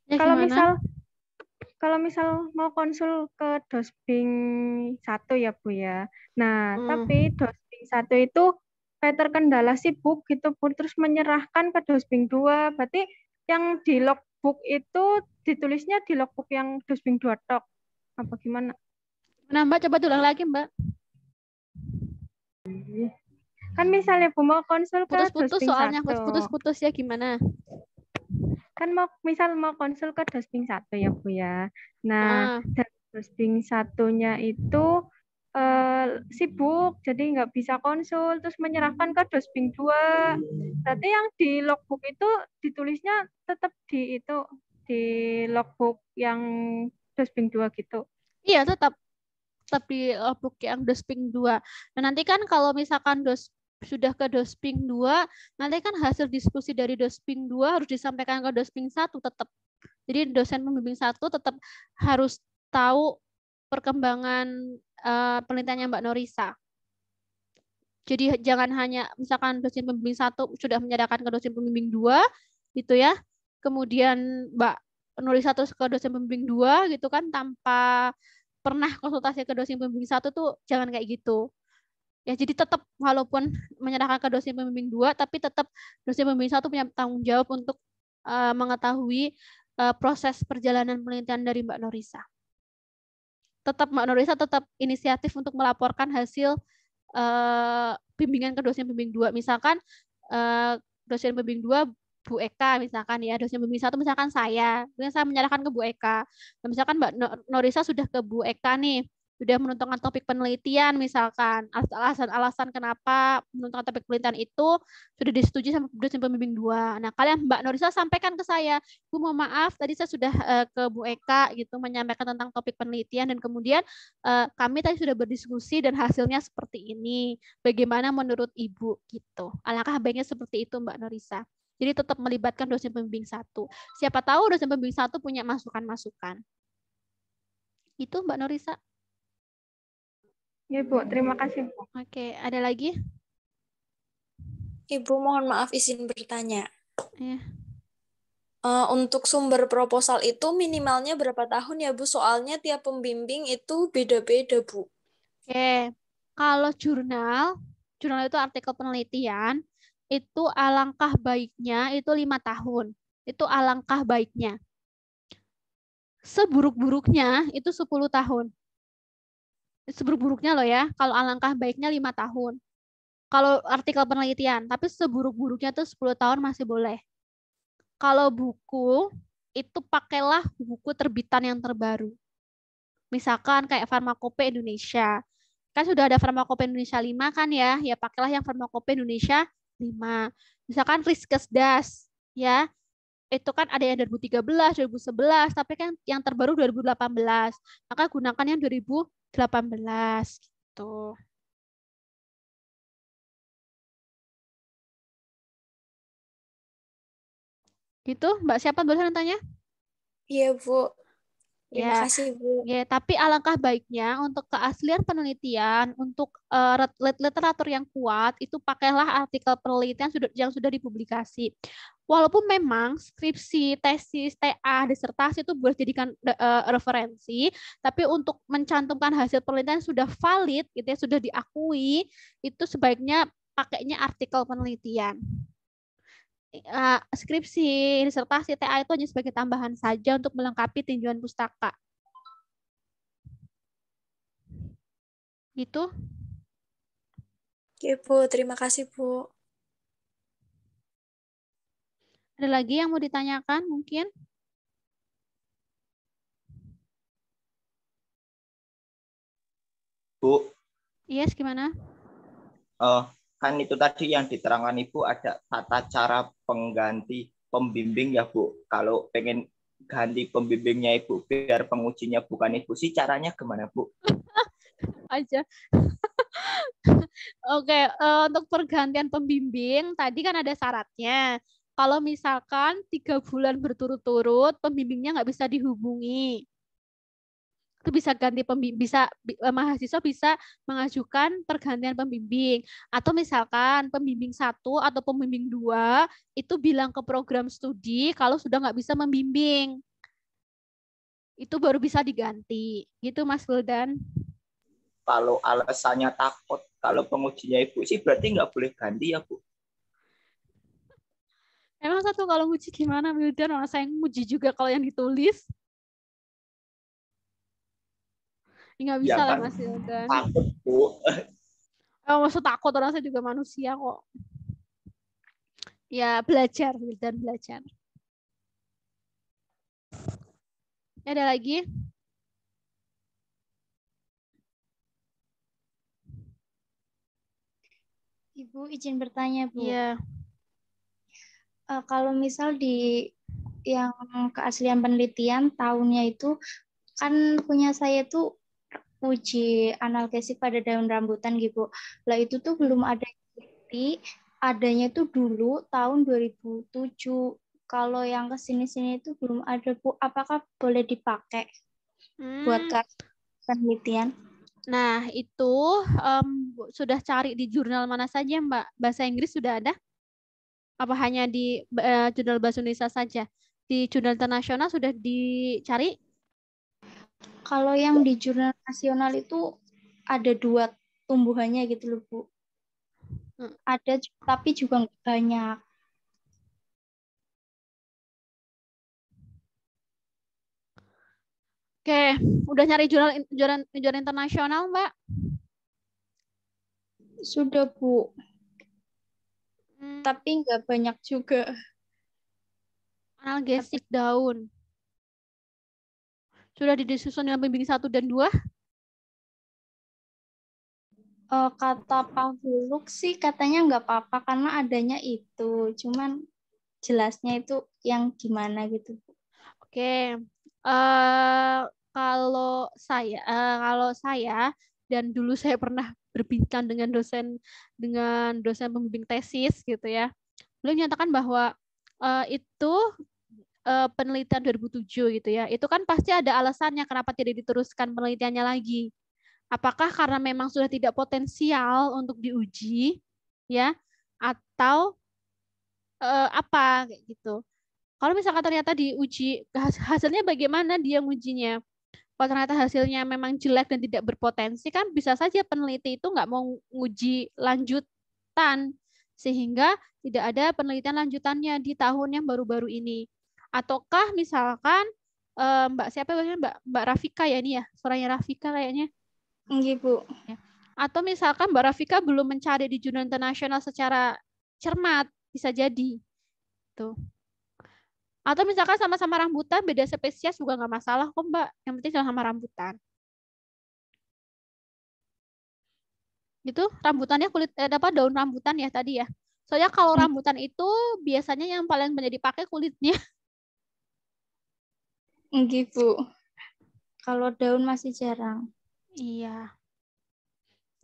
Ya, Kalau gimana? misal mau konsul ke Dosbing 1 ya Bu ya. Nah, tapi Dosbing 1 itu kayak terkendala sibuk gitu Bu, terus menyerahkan ke Dosbing 2. Berarti yang di logbook itu ditulisnya di logbook yang Dosbing 2 tok. Apa gimana? Nah, Mbak coba ulang lagi, Mbak. Kan misalnya Bu mau konsul ke Putus-putus Dosbing soalnya, 1. putus-putus ya gimana? Kan mau konsul ke Dosbing 1 ya Bu ya. Nah, dan Dosbing 1-nya itu sibuk, jadi nggak bisa konsul, terus menyerahkan ke Dosbing 2. Berarti yang di logbook itu ditulisnya tetap di logbook yang Dosbing 2 gitu. Iya, tetap di logbook yang Dosbing 2. Nah, nanti kan kalau misalkan sudah ke Dosbing 2, nanti kan hasil diskusi dari Dosbing 2 harus disampaikan ke Dosbing 1 tetap. Jadi dosen pembimbing 1 tetap harus tahu perkembangan penelitiannya Mbak Norisa. Jadi jangan hanya misalkan dosen pembimbing 1 sudah menyerahkan ke dosen pembimbing 2 gitu ya. Kemudian Mbak Norisa terus ke dosen pembimbing 2 gitu kan tanpa pernah konsultasi ke dosen pembimbing 1 tuh jangan kayak gitu. Ya, jadi tetap walaupun menyerahkan ke dosen pembimbing 2 tapi tetap dosen pembimbing 1 punya tanggung jawab untuk mengetahui proses perjalanan penelitian dari Mbak Norisa. Tetap Mbak Norisa tetap inisiatif untuk melaporkan hasil bimbingan ke dosen pembimbing 2. Misalkan dosen pembimbing 2 Bu Eka misalkan ya, dosen pembimbing 1 misalkan saya menyerahkan ke Bu Eka. Dan misalkan Mbak Norisa sudah ke Bu Eka nih, sudah menentukan topik penelitian misalkan, alasan kenapa menentukan topik penelitian itu sudah disetujui sama dosen pembimbing 2. Nah, kalian Mbak Norisa sampaikan ke saya, Bu mohon maaf tadi saya sudah ke Bu Eka gitu menyampaikan tentang topik penelitian dan kemudian kami tadi sudah berdiskusi dan hasilnya seperti ini. Bagaimana menurut Ibu gitu. Alangkah baiknya seperti itu Mbak Norisa. Jadi tetap melibatkan dosen pembimbing 1. Siapa tahu dosen pembimbing 1 punya masukan-masukan. Itu Mbak Norisa. Ya Bu, terima kasih Bu. Oke, ada lagi? Ibu mohon maaf izin bertanya. Ya. Untuk sumber proposal itu minimalnya berapa tahun ya Bu? Soalnya tiap pembimbing itu beda-beda Bu. Oke, kalau jurnal itu artikel penelitian, itu alangkah baiknya itu 5 tahun. Itu alangkah baiknya. Seburuk-buruknya itu 10 tahun. Seburuk-buruknya loh ya, kalau alangkah baiknya 5 tahun. Kalau artikel penelitian, tapi seburuk-buruknya itu 10 tahun masih boleh. Kalau buku, itu pakailah buku terbitan yang terbaru. Misalkan kayak Farmakope Indonesia. Kan sudah ada Farmakope Indonesia 5 kan ya, ya pakailah yang Farmakope Indonesia 5. Misalkan Riskesdas, ya, itu kan ada yang 2013, 2011, tapi kan yang terbaru 2018. Maka gunakan yang 2018 gitu. Gitu, Mbak siapa barusan tanya? Iya Bu. Terima Ya, kasih Bu. ya, tapi alangkah baiknya untuk keaslian penelitian, untuk literatur yang kuat, itu pakailah artikel penelitian yang sudah dipublikasi. Walaupun memang skripsi, tesis, TA, disertasi itu boleh dijadikan referensi, tapi untuk mencantumkan hasil penelitian sudah valid, gitu ya, sudah diakui, itu sebaiknya pakainya artikel penelitian. Skripsi, disertasi, TA itu hanya sebagai tambahan saja untuk melengkapi tinjauan pustaka. Gitu. Oke Bu, terima kasih Bu. Ada lagi yang mau ditanyakan mungkin? Bu. Yes, gimana? Kan itu tadi yang diterangkan Ibu ada tata cara pengganti pembimbing ya Bu. Kalau pengen ganti pembimbingnya Ibu biar pengujinya bukan Ibu sih caranya gimana Bu? Aja. Oke, untuk pergantian pembimbing tadi kan ada syaratnya. Kalau misalkan 3 bulan berturut-turut pembimbingnya nggak bisa dihubungi. itu bisa ganti pembimbing, mahasiswa bisa mengajukan pergantian pembimbing, atau misalkan pembimbing 1 atau pembimbing 2 itu bilang ke program studi kalau sudah nggak bisa membimbing, itu baru bisa diganti gitu Mas Guldan. Kalau alasannya takut kalau pengujinya Ibu sih berarti nggak boleh ganti ya Bu? Emang satu kalau nguji gimana Wildan, orang saya nguji juga kalau yang ditulis. Nggak bisa Ya lah kan, Mas Wildan. takut Bu. Maksud takut, orang saya juga manusia kok. Ya belajar, Wildan belajar. Ada lagi? Ibu izin bertanya Bu. Iya. Kalau misal di yang keaslian penelitian tahunnya itu kan punya saya tuh uji analgesik pada daun rambutan gitu. Lah itu tuh belum ada adanya tuh dulu tahun 2007. Kalau yang kesini-sini itu belum ada Bu. Apakah boleh dipakai buat penelitian? Nah itu sudah cari di jurnal mana saja Mbak? Bahasa Inggris sudah ada? Apa hanya di jurnal bahasa Indonesia saja? Di jurnal internasional sudah dicari? Kalau yang di jurnal nasional itu ada 2 tumbuhannya gitu loh Bu. Ada tapi juga nggak banyak. Oke, udah nyari jurnal internasional Mbak? Sudah Bu. Tapi nggak banyak juga. Analgesik daun. Sudah disusun dengan pembimbing 1 dan 2? Kata Pak Huluk sih katanya nggak apa-apa karena adanya itu. Cuman jelasnya itu yang gimana gitu. Oke. Kalau saya dan dulu saya pernah berbincang dengan dosen pembimbing tesis gitu ya. Beliau menyatakan bahwa itu penelitian 2007 gitu ya. Itu kan pasti ada alasannya kenapa tidak diteruskan penelitiannya lagi. Apakah karena memang sudah tidak potensial untuk diuji ya, atau apa kayak gitu. Kalau misalkan ternyata diuji hasilnya bagaimana dia ngujinya? Kalau ternyata hasilnya memang jelek dan tidak berpotensi, kan bisa saja peneliti itu nggak mau nguji lanjutan, sehingga tidak ada penelitian lanjutannya di tahun yang baru-baru ini. Ataukah misalkan Mbak siapa Mbak Rafika ya ini ya, suaranya Rafika kayaknya. Iya Bu. Atau misalkan Mbak Rafika belum mencari di jurnal internasional secara cermat, bisa jadi. Tuh. Atau misalkan sama-sama rambutan, beda spesies juga nggak masalah kok Mbak. Yang penting sama rambutan. Gitu, rambutannya daun rambutan ya tadi ya. Soalnya kalau rambutan itu biasanya yang paling banyak dipakai kulitnya. Gitu. Kalau daun masih jarang. Iya.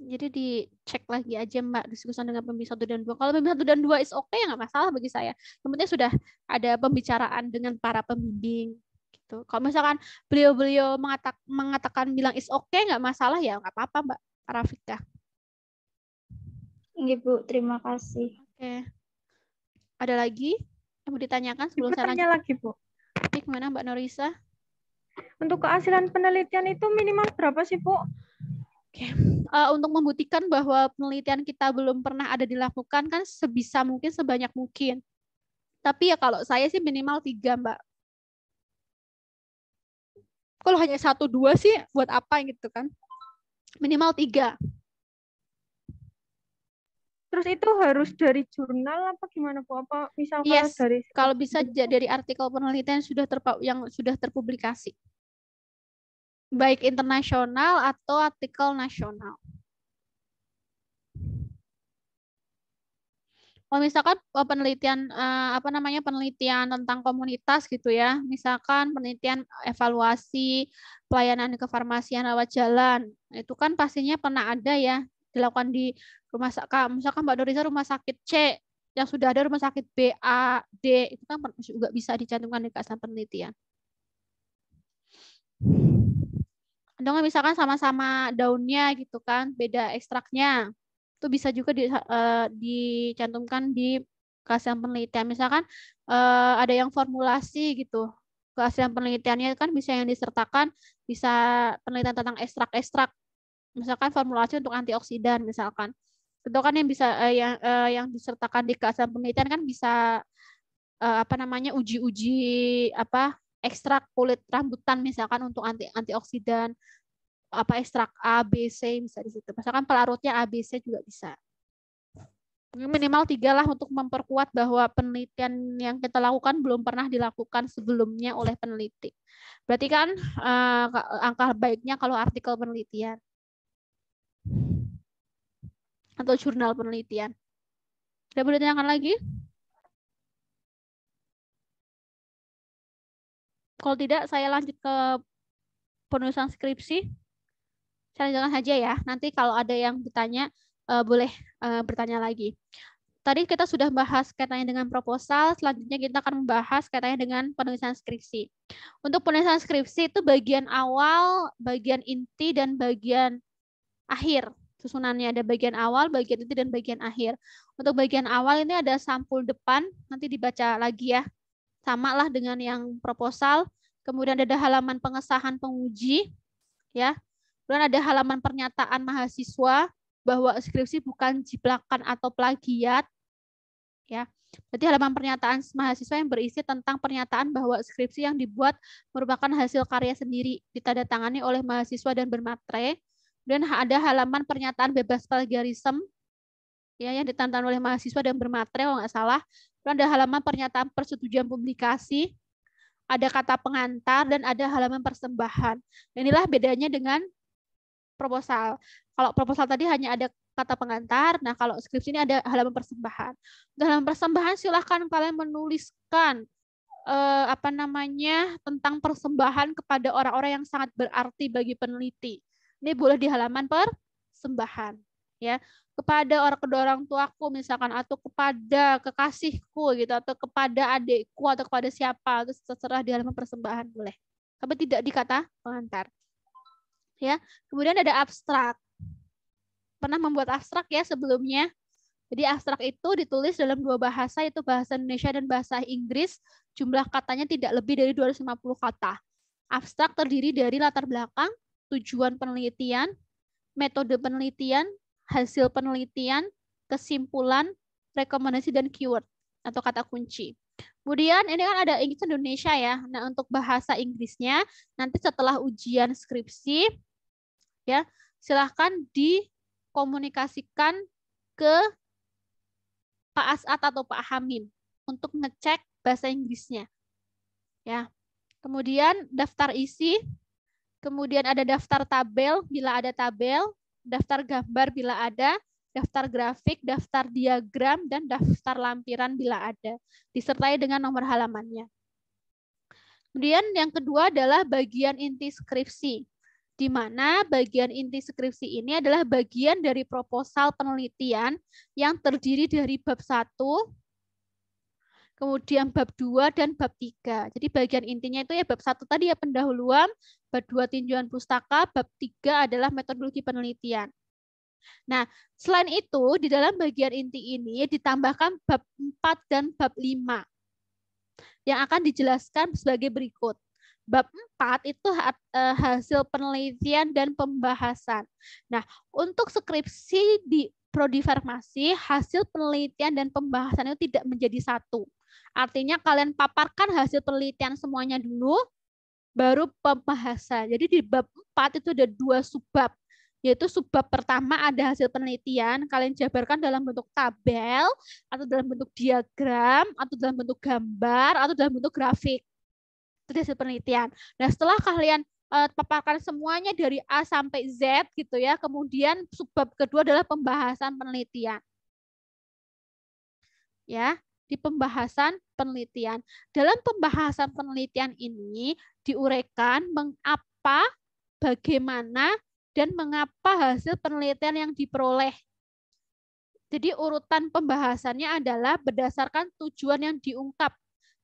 Jadi dicek lagi aja Mbak, diskusi dengan pembimbing 1 dan 2. Kalau pembimbing 1 dan 2 is okay, ya nggak masalah bagi saya. Yang penting sudah ada pembicaraan dengan para pembimbing. Gitu. Kalau misalkan beliau-beliau mengatakan bilang is okay, nggak masalah ya nggak apa-apa Mbak Rafika. Ibu, terima kasih. Oke. Ada lagi yang mau ditanyakan sebelum saya lanjut? Lagi Bu. Gimana Mbak Norisa? Untuk keaslian penelitian itu minimal berapa sih Bu? Oke. Untuk membuktikan bahwa penelitian kita belum pernah ada dilakukan kan sebisa mungkin sebanyak mungkin. Tapi ya kalau saya sih minimal 3 Mbak. Kalau hanya 1-2 sih buat apa gitu kan? Minimal 3. Terus itu harus dari jurnal apa gimana Bu? Apa misal kalau bisa dari artikel penelitian yang sudah terpublikasi. Baik internasional atau artikel nasional. Kalau misalkan penelitian penelitian tentang komunitas gitu ya, misalkan penelitian evaluasi pelayanan kefarmasian lewat jalan, itu kan pastinya pernah ada ya dilakukan di rumah sakit, misalkan Mbak Norisa rumah sakit C, yang sudah ada rumah sakit B, A, D, itu kan juga bisa dicantumkan di keaslian penelitian. Atau misalkan sama-sama daunnya gitu kan, beda ekstraknya. Itu bisa juga dicantumkan di kehasil penelitian. Misalkan ada yang formulasi gitu. Kehasil penelitiannya kan bisa yang disertakan, bisa penelitian tentang ekstrak-ekstrak. Misalkan formulasi untuk antioksidan misalkan. Itu kan yang bisa yang disertakan di kehasil penelitian kan bisa uji-uji ekstrak kulit rambutan misalkan untuk antioksidan, ekstrak A, B, C bisa di situ. Misalkan pelarutnya A, B, C juga bisa. Minimal 3 lah untuk memperkuat bahwa penelitian yang kita lakukan belum pernah dilakukan sebelumnya oleh peneliti. Berarti kan angka baiknya kalau artikel penelitian atau jurnal penelitian. Ada boleh ditanyakan lagi? Kalau tidak, saya lanjut ke penulisan skripsi. Saya lanjutkan saja ya. Nanti kalau ada yang bertanya, boleh bertanya lagi. Tadi kita sudah bahas kaitannya dengan proposal, selanjutnya kita akan membahas kaitannya dengan penulisan skripsi. Untuk penulisan skripsi itu bagian awal, bagian inti, dan bagian akhir. Susunannya ada bagian awal, bagian inti, dan bagian akhir. Untuk bagian awal ini ada sampul depan, nanti dibaca lagi ya. Sama lah dengan yang proposal. Kemudian ada halaman pengesahan penguji, ya. Kemudian ada halaman pernyataan mahasiswa bahwa skripsi bukan jiplakan atau plagiat, ya. Berarti halaman pernyataan mahasiswa yang berisi tentang pernyataan bahwa skripsi yang dibuat merupakan hasil karya sendiri, ditandatangani oleh mahasiswa dan bermaterai. Dan ada halaman pernyataan bebas plagiarisme, ya, yang ditandatangani oleh mahasiswa dan bermaterai kalau nggak salah. Dan ada halaman pernyataan persetujuan publikasi, ada kata pengantar, dan ada halaman persembahan. Inilah bedanya dengan proposal. Kalau proposal tadi hanya ada kata pengantar, nah kalau skripsi ini ada halaman persembahan. Dalam persembahan silahkan kalian menuliskan tentang persembahan kepada orang-orang yang sangat berarti bagi peneliti. Ini boleh di halaman persembahan, ya. Kepada kedua orang tuaku misalkan, atau kepada kekasihku gitu, atau kepada adikku, atau kepada siapa, itu terserah di halaman persembahan boleh. Tapi tidak di kata pengantar. Ya. Kemudian ada abstrak. Pernah membuat abstrak ya sebelumnya? Jadi abstrak itu ditulis dalam 2 bahasa, yaitu bahasa Indonesia dan bahasa Inggris. Jumlah katanya tidak lebih dari 250 kata. Abstrak terdiri dari latar belakang, tujuan penelitian, metode penelitian, hasil penelitian, kesimpulan, rekomendasi, dan keyword atau kata kunci. Kemudian ini kan ada Inggris Indonesia ya. Nah, untuk bahasa Inggrisnya nanti setelah ujian skripsi ya, silahkan dikomunikasikan ke Pak As'ad atau Pak Hamim untuk ngecek bahasa Inggrisnya. Ya. Kemudian daftar isi, kemudian ada daftar tabel bila ada tabel, daftar gambar bila ada, daftar grafik, daftar diagram, dan daftar lampiran bila ada, disertai dengan nomor halamannya. Kemudian yang kedua adalah bagian inti skripsi, di mana bagian inti skripsi ini adalah bagian dari proposal penelitian yang terdiri dari bab 1, kemudian bab 2 dan bab 3. Jadi bagian intinya itu ya bab 1 tadi ya pendahuluan, bab 2 tinjauan pustaka, bab 3 adalah metodologi penelitian. Nah, selain itu di dalam bagian inti ini ditambahkan bab 4 dan bab 5 yang akan dijelaskan sebagai berikut. Bab 4 itu hasil penelitian dan pembahasan. Nah, untuk skripsi di Prodi Farmasi, hasil penelitian dan pembahasan itu tidak menjadi satu. Artinya kalian paparkan hasil penelitian semuanya dulu, baru pembahasan. Jadi di bab 4 itu ada 2 subbab, yaitu subbab pertama ada hasil penelitian, kalian jabarkan dalam bentuk tabel, atau dalam bentuk diagram, atau dalam bentuk gambar, atau dalam bentuk grafik. Itu hasil penelitian. Nah, setelah kalian paparkan semuanya dari A sampai Z gitu ya, kemudian subbab kedua adalah pembahasan penelitian. Ya, di pembahasan penelitian. Dalam pembahasan penelitian ini diuraikan mengapa, bagaimana, dan mengapa hasil penelitian yang diperoleh. Jadi urutan pembahasannya adalah berdasarkan tujuan yang diungkap,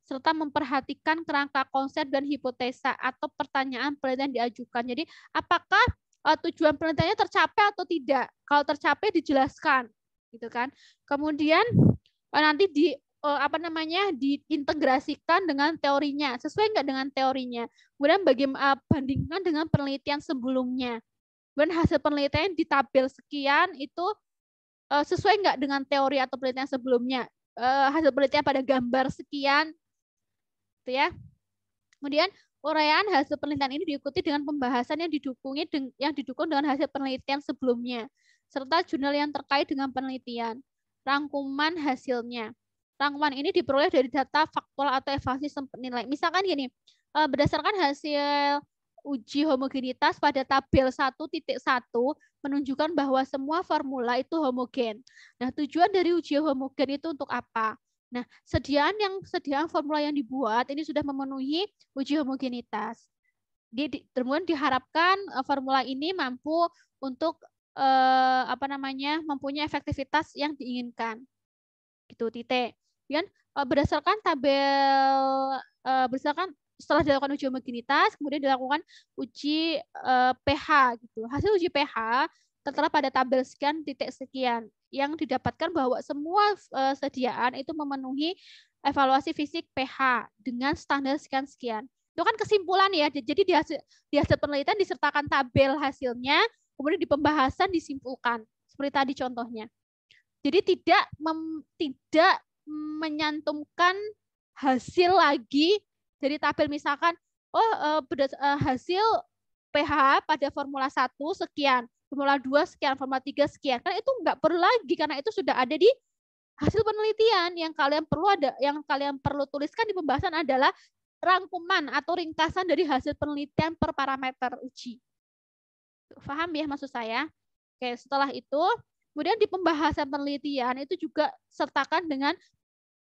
serta memperhatikan kerangka konsep dan hipotesa atau pertanyaan penelitian diajukan. Jadi apakah tujuan penelitiannya tercapai atau tidak? Kalau tercapai dijelaskan, gitu kan. Kemudian nanti diintegrasikan dengan teorinya, sesuai nggak dengan teorinya. Kemudian bagaimana bandingkan dengan penelitian sebelumnya. Kemudian hasil penelitian di tabel sekian itu sesuai nggak dengan teori atau penelitian sebelumnya. Hasil penelitian pada gambar sekian, gitu ya. Kemudian uraian hasil penelitian ini diikuti dengan pembahasan yang didukung dengan hasil penelitian sebelumnya, serta jurnal yang terkait dengan penelitian. Rangkuman hasilnya. Rangkuman ini diperoleh dari data faktual atau evaluasi nilai. Misalkan gini, berdasarkan hasil uji homogenitas pada tabel 1.1 menunjukkan bahwa semua formula itu homogen. Nah, tujuan dari uji homogen itu untuk apa? Nah, sediaan formula yang dibuat ini sudah memenuhi uji homogenitas. Kemudian diharapkan formula ini mampu untuk mempunyai efektivitas yang diinginkan. Gitu, titik. Kemudian berdasarkan setelah dilakukan uji homogenitas, kemudian dilakukan uji pH gitu. Hasil uji pH tertera pada tabel sekian titik sekian yang didapatkan bahwa semua sediaan itu memenuhi evaluasi fisik pH dengan standar sekian-sekian. Itu kan kesimpulan ya. Jadi di hasil penelitian disertakan tabel hasilnya, kemudian di pembahasan disimpulkan. Seperti tadi contohnya. Jadi tidak menyantumkan hasil lagi dari tabel, misalkan hasil pH pada formula 1 sekian, formula 2 sekian, formula 3 sekian. Kan itu nggak perlu lagi karena itu sudah ada di hasil penelitian. Yang kalian perlu tuliskan di pembahasan adalah rangkuman atau ringkasan dari hasil penelitian per parameter uji. Paham ya maksud saya? Oke, setelah itu kemudian di pembahasan penelitian itu juga sertakan dengan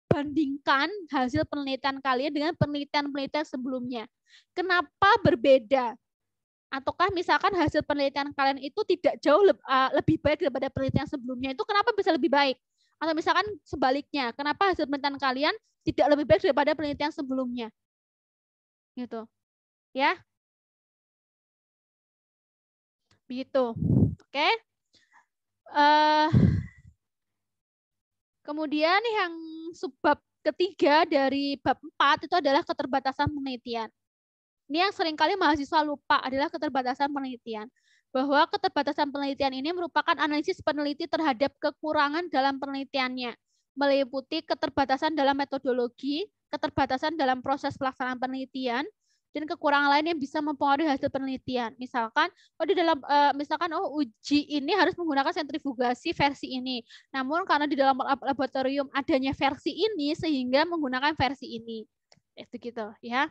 bandingkan hasil penelitian kalian dengan penelitian-penelitian sebelumnya. Kenapa berbeda? Ataukah misalkan hasil penelitian kalian itu tidak jauh lebih baik daripada penelitian sebelumnya, itu kenapa bisa lebih baik? Atau misalkan sebaliknya, kenapa hasil penelitian kalian tidak lebih baik daripada penelitian sebelumnya? Gitu. Ya. Begitu. Oke. Kemudian yang subbab ketiga dari bab 4 itu adalah keterbatasan penelitian. Ini yang seringkali mahasiswa lupa adalah keterbatasan penelitian. Bahwa keterbatasan penelitian ini merupakan analisis peneliti terhadap kekurangan dalam penelitiannya, meliputi keterbatasan dalam metodologi, keterbatasan dalam proses pelaksanaan penelitian, dan kekurangan lain yang bisa mempengaruhi hasil penelitian. Misalkan, uji ini harus menggunakan sentrifugasi versi ini. Namun karena di dalam laboratorium adanya versi ini, sehingga menggunakan versi ini. Itu gitu ya.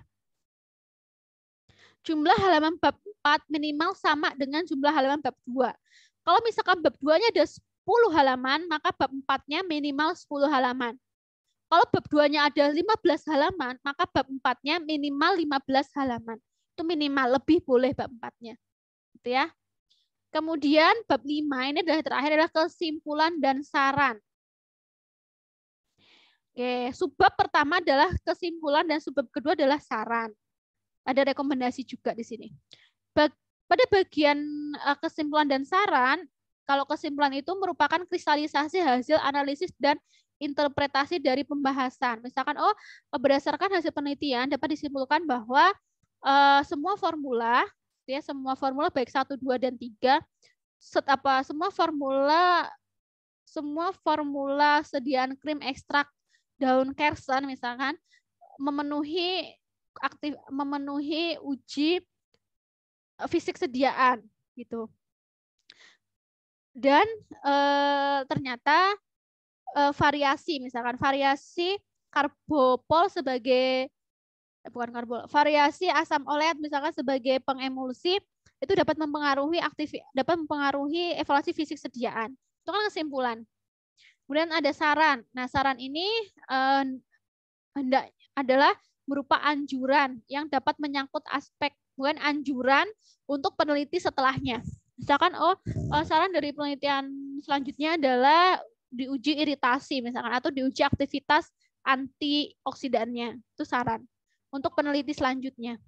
Jumlah halaman bab 4 minimal sama dengan jumlah halaman bab 2. Kalau misalkan bab 2-nya ada 10 halaman, maka bab 4-nya minimal 10 halaman. Kalau bab 2-nya ada 15 halaman, maka bab 4-nya minimal 15 halaman. Itu minimal, lebih boleh bab 4-nya. Gitu ya. Kemudian bab 5 ini adalah terakhir adalah kesimpulan dan saran. Oke, subbab pertama adalah kesimpulan dan subbab kedua adalah saran. Ada rekomendasi juga di sini. Pada bagian kesimpulan dan saran, kalau kesimpulan itu merupakan kristalisasi hasil analisis dan interpretasi dari pembahasan. Misalkan, berdasarkan hasil penelitian dapat disimpulkan bahwa semua formula baik 1, 2, dan 3, semua formula sediaan krim ekstrak daun kersen misalkan memenuhi uji fisik sediaan gitu. Dan ternyata variasi karbopol sebagai variasi asam oleat misalkan sebagai pengemulsi itu dapat mempengaruhi evaluasi fisik sediaan. Itu kan kesimpulan. Kemudian ada saran. Nah, saran ini adalah berupa anjuran yang dapat menyangkut aspek, bukan anjuran untuk peneliti setelahnya. Misalkan, saran dari penelitian selanjutnya adalah diuji iritasi misalkan, atau diuji aktivitas antioksidannya. Itu saran untuk peneliti selanjutnya.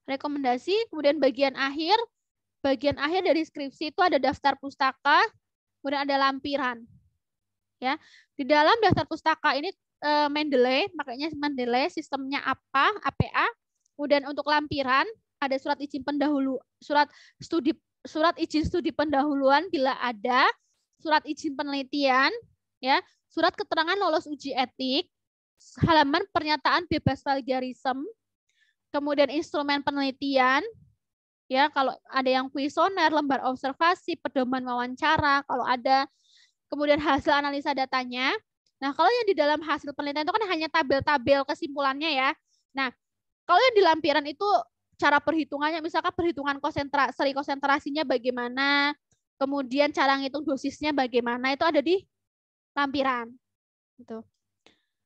Rekomendasi, kemudian bagian akhir dari skripsi itu ada daftar pustaka, kemudian ada lampiran. Ya, di dalam daftar pustaka ini Mendeley, makanya Mendeley sistemnya apa? APA. Kemudian untuk lampiran ada surat izin pendahulu, surat izin studi pendahuluan bila ada, surat izin penelitian, ya, surat keterangan lolos uji etik, halaman pernyataan bebas plagiarisme, kemudian instrumen penelitian, ya, kalau ada yang kuesioner, lembar observasi, pedoman wawancara, kalau ada, kemudian hasil analisa datanya. Nah, kalau yang di dalam hasil penelitian itu kan hanya tabel-tabel kesimpulannya ya. Nah, kalau yang di lampiran itu cara perhitungannya, misalkan perhitungan seri konsentrasinya bagaimana, kemudian cara ngitung dosisnya bagaimana, itu ada di lampiran. Gitu.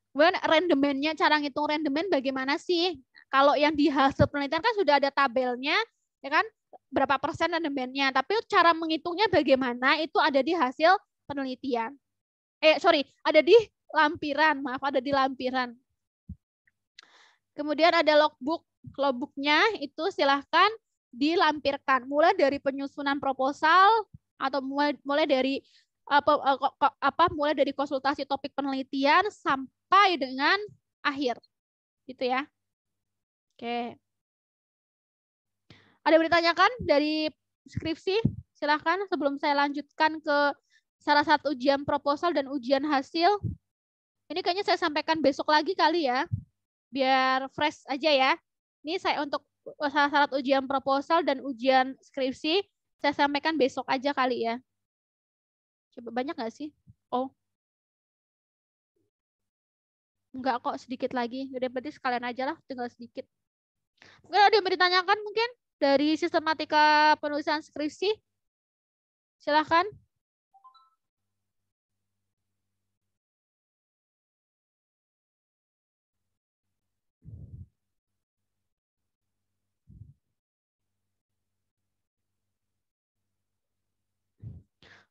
Kemudian rendemennya, cara ngitung rendemen bagaimana sih? Kalau yang di hasil penelitian kan sudah ada tabelnya, ya kan? Berapa persen rendemennya. Tapi cara menghitungnya bagaimana itu ada di hasil penelitian. Ada di lampiran, ada di lampiran. Kemudian ada logbook. Logbooknya itu silahkan dilampirkan. Mulai dari penyusunan proposal atau mulai dari mulai dari konsultasi topik penelitian sampai dengan akhir. Gitu ya. Oke. Ada yang ditanyakan dari skripsi? Silahkan sebelum saya lanjutkan ke syarat ujian proposal dan ujian hasil. Ini kayaknya saya sampaikan besok lagi kali ya, biar fresh aja ya. Ini saya untuk syarat ujian proposal dan ujian skripsi, saya sampaikan besok aja kali ya. Coba banyak nggak sih? Oh. Enggak kok, sedikit lagi. Udah berarti sekalian aja lah, tinggal sedikit. Mungkin ada yang ditanyakan mungkin dari sistematika penulisan skripsi? Silahkan.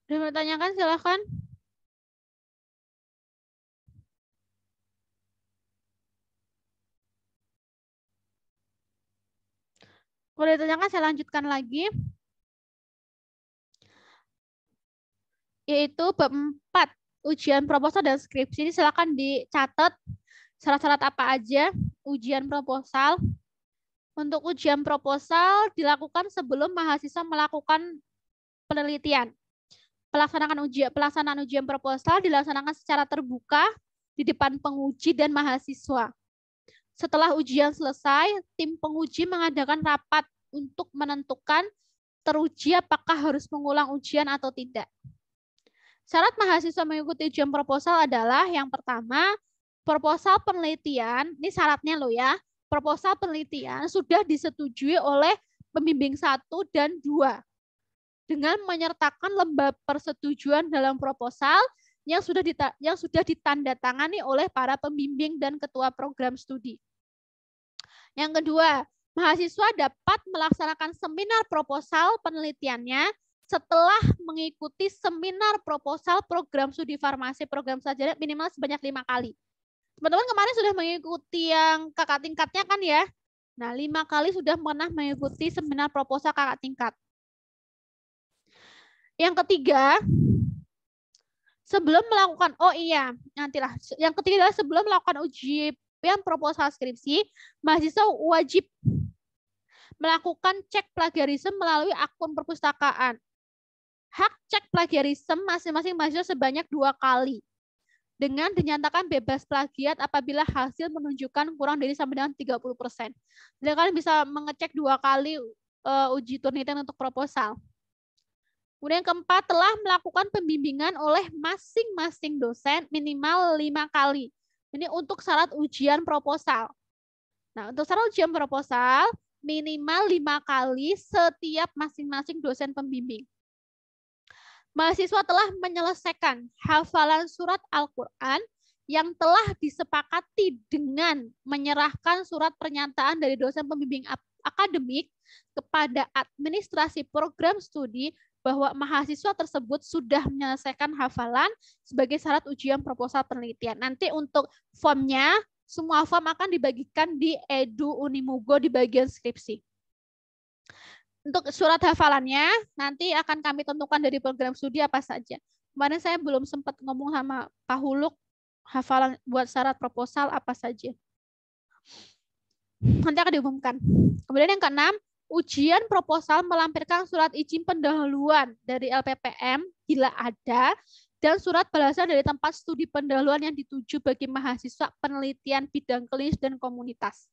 Ada yang ditanyakan, silahkan. Kalau ditanyakan, saya lanjutkan lagi. Yaitu bab 4, ujian proposal dan skripsi. Ini silakan dicatat syarat-syarat apa aja ujian proposal. Untuk ujian proposal dilakukan sebelum mahasiswa melakukan penelitian. Pelaksanaan ujian proposal dilaksanakan secara terbuka di depan penguji dan mahasiswa. Setelah ujian selesai, tim penguji mengadakan rapat untuk menentukan teruji apakah harus mengulang ujian atau tidak. Syarat mahasiswa mengikuti ujian proposal adalah yang pertama, proposal penelitian, ini syaratnya loh ya, proposal penelitian sudah disetujui oleh pembimbing 1 dan 2 dengan menyertakan lembar persetujuan dalam proposal yang sudah ditandatangani oleh para pembimbing dan ketua program studi. Yang kedua, mahasiswa dapat melaksanakan seminar proposal penelitiannya setelah mengikuti seminar proposal program studi farmasi program sarjana minimal sebanyak 5 kali. Teman-teman kemarin sudah mengikuti yang kakak tingkatnya kan ya? Nah, 5 kali sudah pernah mengikuti seminar proposal kakak tingkat. Yang ketiga, sebelum melakukan, yang ketiga adalah sebelum melakukan ujian proposal skripsi, mahasiswa wajib melakukan cek plagiarisme melalui akun perpustakaan. Hak cek plagiarisme masing-masing mahasiswa sebanyak 2 kali. Dengan dinyatakan bebas plagiat apabila hasil menunjukkan kurang dari sampai dengan 30%. Jadi kalian bisa mengecek 2 kali uji turnitin untuk proposal. Kemudian yang keempat, telah melakukan pembimbingan oleh masing-masing dosen minimal 5 kali. Ini untuk syarat ujian proposal. Nah, untuk syarat ujian proposal, minimal 5 kali setiap masing-masing dosen pembimbing. Mahasiswa telah menyelesaikan hafalan surat Al-Quran yang telah disepakati dengan menyerahkan surat pernyataan dari dosen pembimbing akademik kepada administrasi program studi bahwa mahasiswa tersebut sudah menyelesaikan hafalan sebagai syarat ujian proposal penelitian. Nanti untuk formnya, semua form akan dibagikan di Edu Unimugo di bagian skripsi. Untuk surat hafalannya, nanti akan kami tentukan dari program studi apa saja. Kemarin saya belum sempat ngomong sama Pak Huluk, hafalan buat syarat proposal apa saja. Nanti akan diumumkan. Kemudian yang keenam, ujian proposal melampirkan surat izin pendahuluan dari LPPM bila ada, dan surat balasan dari tempat studi pendahuluan yang dituju bagi mahasiswa penelitian bidang klinis dan komunitas.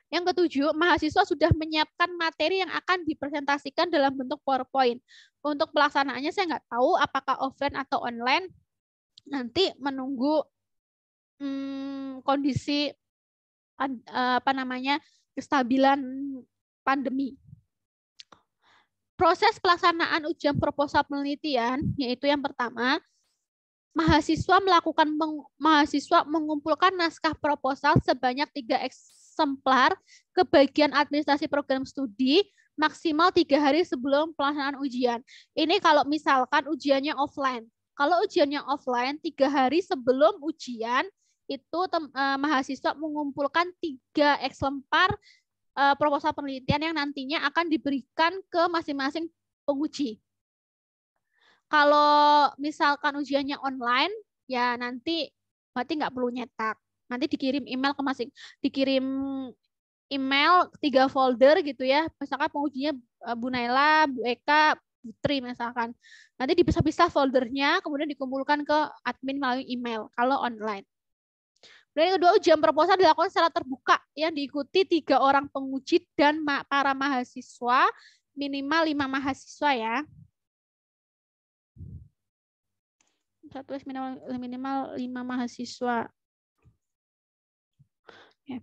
Yang ketujuh, mahasiswa sudah menyiapkan materi yang akan dipresentasikan dalam bentuk PowerPoint. Untuk pelaksanaannya saya nggak tahu apakah offline atau online. Nanti menunggu kondisi kestabilan pandemi. Proses pelaksanaan ujian proposal penelitian yaitu yang pertama, mahasiswa mengumpulkan naskah proposal sebanyak 3 eksemplar ke bagian administrasi program studi maksimal 3 hari sebelum pelaksanaan ujian. Ini kalau misalkan ujiannya offline. Kalau ujiannya offline 3 hari sebelum ujian itu mahasiswa mengumpulkan 3 eksemplar proposal penelitian yang nantinya akan diberikan ke masing-masing penguji. Kalau misalkan ujiannya online, ya nanti berarti nggak perlu nyetak. Nanti dikirim email ke dikirim email 3 folder gitu ya. Misalkan pengujinya Bu Naila, Bu Eka, Putri misalkan. Nanti dipisah-pisah foldernya, kemudian dikumpulkan ke admin melalui email kalau online. Dan yang kedua, ujian proposal dilakukan secara terbuka yang diikuti 3 orang penguji dan para mahasiswa, minimal 5 mahasiswa ya. Tulis minimal 5 mahasiswa. Ya.